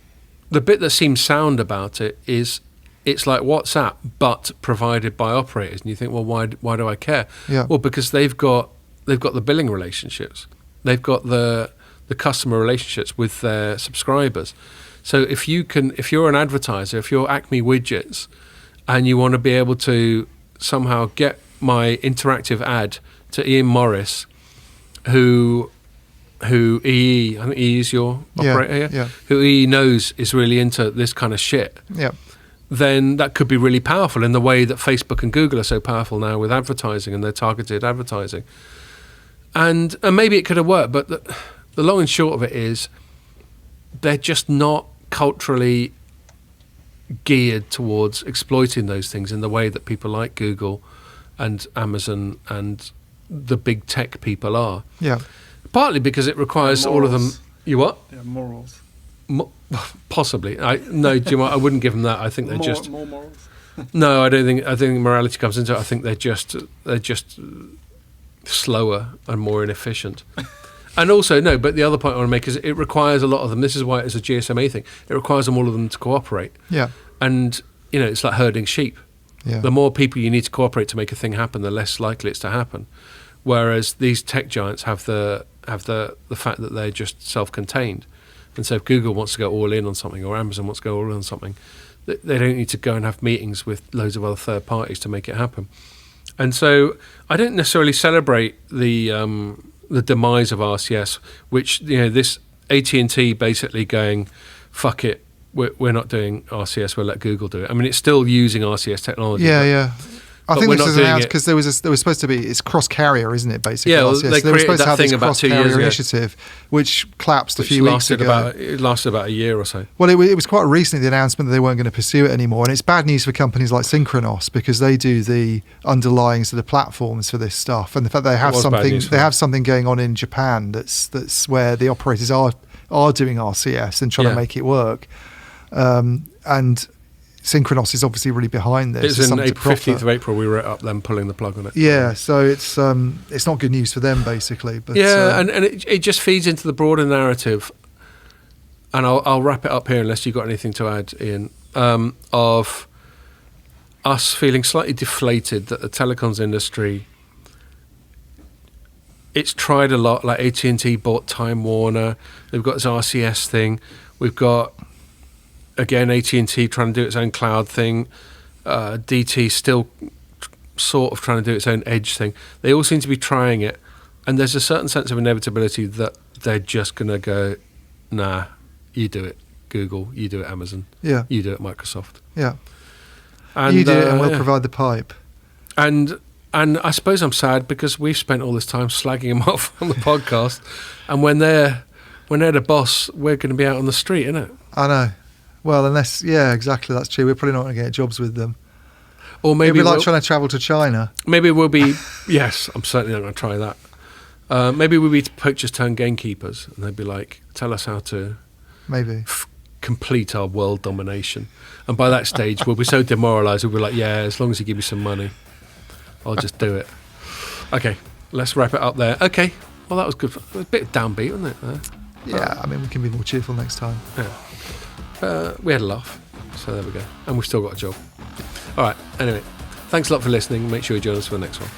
bit that seems sound about it is it's like WhatsApp, but provided by operators. And you think, well, why do I care? Yeah. Well, because they've got the billing relationships. They've got the customer relationships with their subscribers. So if you're an advertiser, if you're Acme Widgets, and you want to be able to somehow get my interactive ad to Ian Morris, who EE, I think EE is your operator here, who EE knows is really into this kind of shit. Yeah. Then that could be really powerful in the way that Facebook and Google are so powerful now with advertising and their targeted advertising. And maybe it could have worked, but the long and short of it is they're just not culturally geared towards exploiting those things in the way that people like Google and Amazon and the big tech people are. Yeah. Partly because it requires all of them... You what? Yeah, morals. Possibly. No, Jim, I wouldn't give them that. I think they're just more morals. No, I don't think morality comes into it. I think they're just slower and more inefficient. And also, no, but the other point I want to make is it requires a lot of them. This is why it's a GSMA thing. It requires all of them to cooperate. Yeah. And it's like herding sheep. Yeah. The more people you need to cooperate to make a thing happen, the less likely it's to happen. Whereas these tech giants have the fact that they're just self-contained. And so if Google wants to go all in on something or Amazon wants to go all in on something, they don't need to go and have meetings with loads of other third parties to make it happen. And so I don't necessarily celebrate the demise of RCS, which, this AT&T basically going, fuck it, we're not doing RCS, we'll let Google do it. I mean, it's still using RCS technology. Yeah. I think this was announced because there was supposed to be, it's cross-carrier, isn't it, basically? Yeah, well, they were created that thing about 2 years ago. Initiative, which collapsed a few weeks ago. It lasted about a year or so. Well, it was quite recently, the announcement that they weren't going to pursue it anymore. And it's bad news for companies like Synchronos because they do the underlying sort of platforms for this stuff. And the fact they have something going on in Japan that's where the operators are doing RCS and trying to make it work. And Synchronos is obviously really behind this. It's in 15th of April we wrote up them pulling the plug on it. Yeah, so it's not good news for them, basically. But and it just feeds into the broader narrative and I'll wrap it up here unless you've got anything to add, Ian, of us feeling slightly deflated that the telecoms industry, it's tried a lot. Like AT&T bought Time Warner. They've got this RCS thing. We've got, again, AT&T trying to do its own cloud thing. DT still sort of trying to do its own edge thing. They all seem to be trying it. And there's a certain sense of inevitability that they're just going to go, nah, you do it, Google. You do it, Amazon. Yeah. You do it, Microsoft. Yeah. And, you do it and we'll provide the pipe. And I suppose I'm sad because we've spent all this time slagging them off on the podcast. And when they're the boss, we're going to be out on the street, innit? I know. Well, unless, yeah, exactly, that's true. We're probably not going to get jobs with them. Or maybe it'd be like trying to travel to China. Maybe we'll be, yes, I'm certainly not going to try that. Maybe we'll be poachers turned gamekeepers, and they'd be like, tell us how to complete our world domination. And by that stage, we'll be so demoralised, we'll be like, yeah, as long as you give me some money, I'll just do it. Okay, let's wrap it up there. Okay, well, that was good. It was a bit downbeat, wasn't it? Yeah, I mean, we can be more cheerful next time. Yeah. We had a laugh, so there we go. And we've still got a job. All right, anyway, thanks a lot for listening. Make sure you join us for the next one.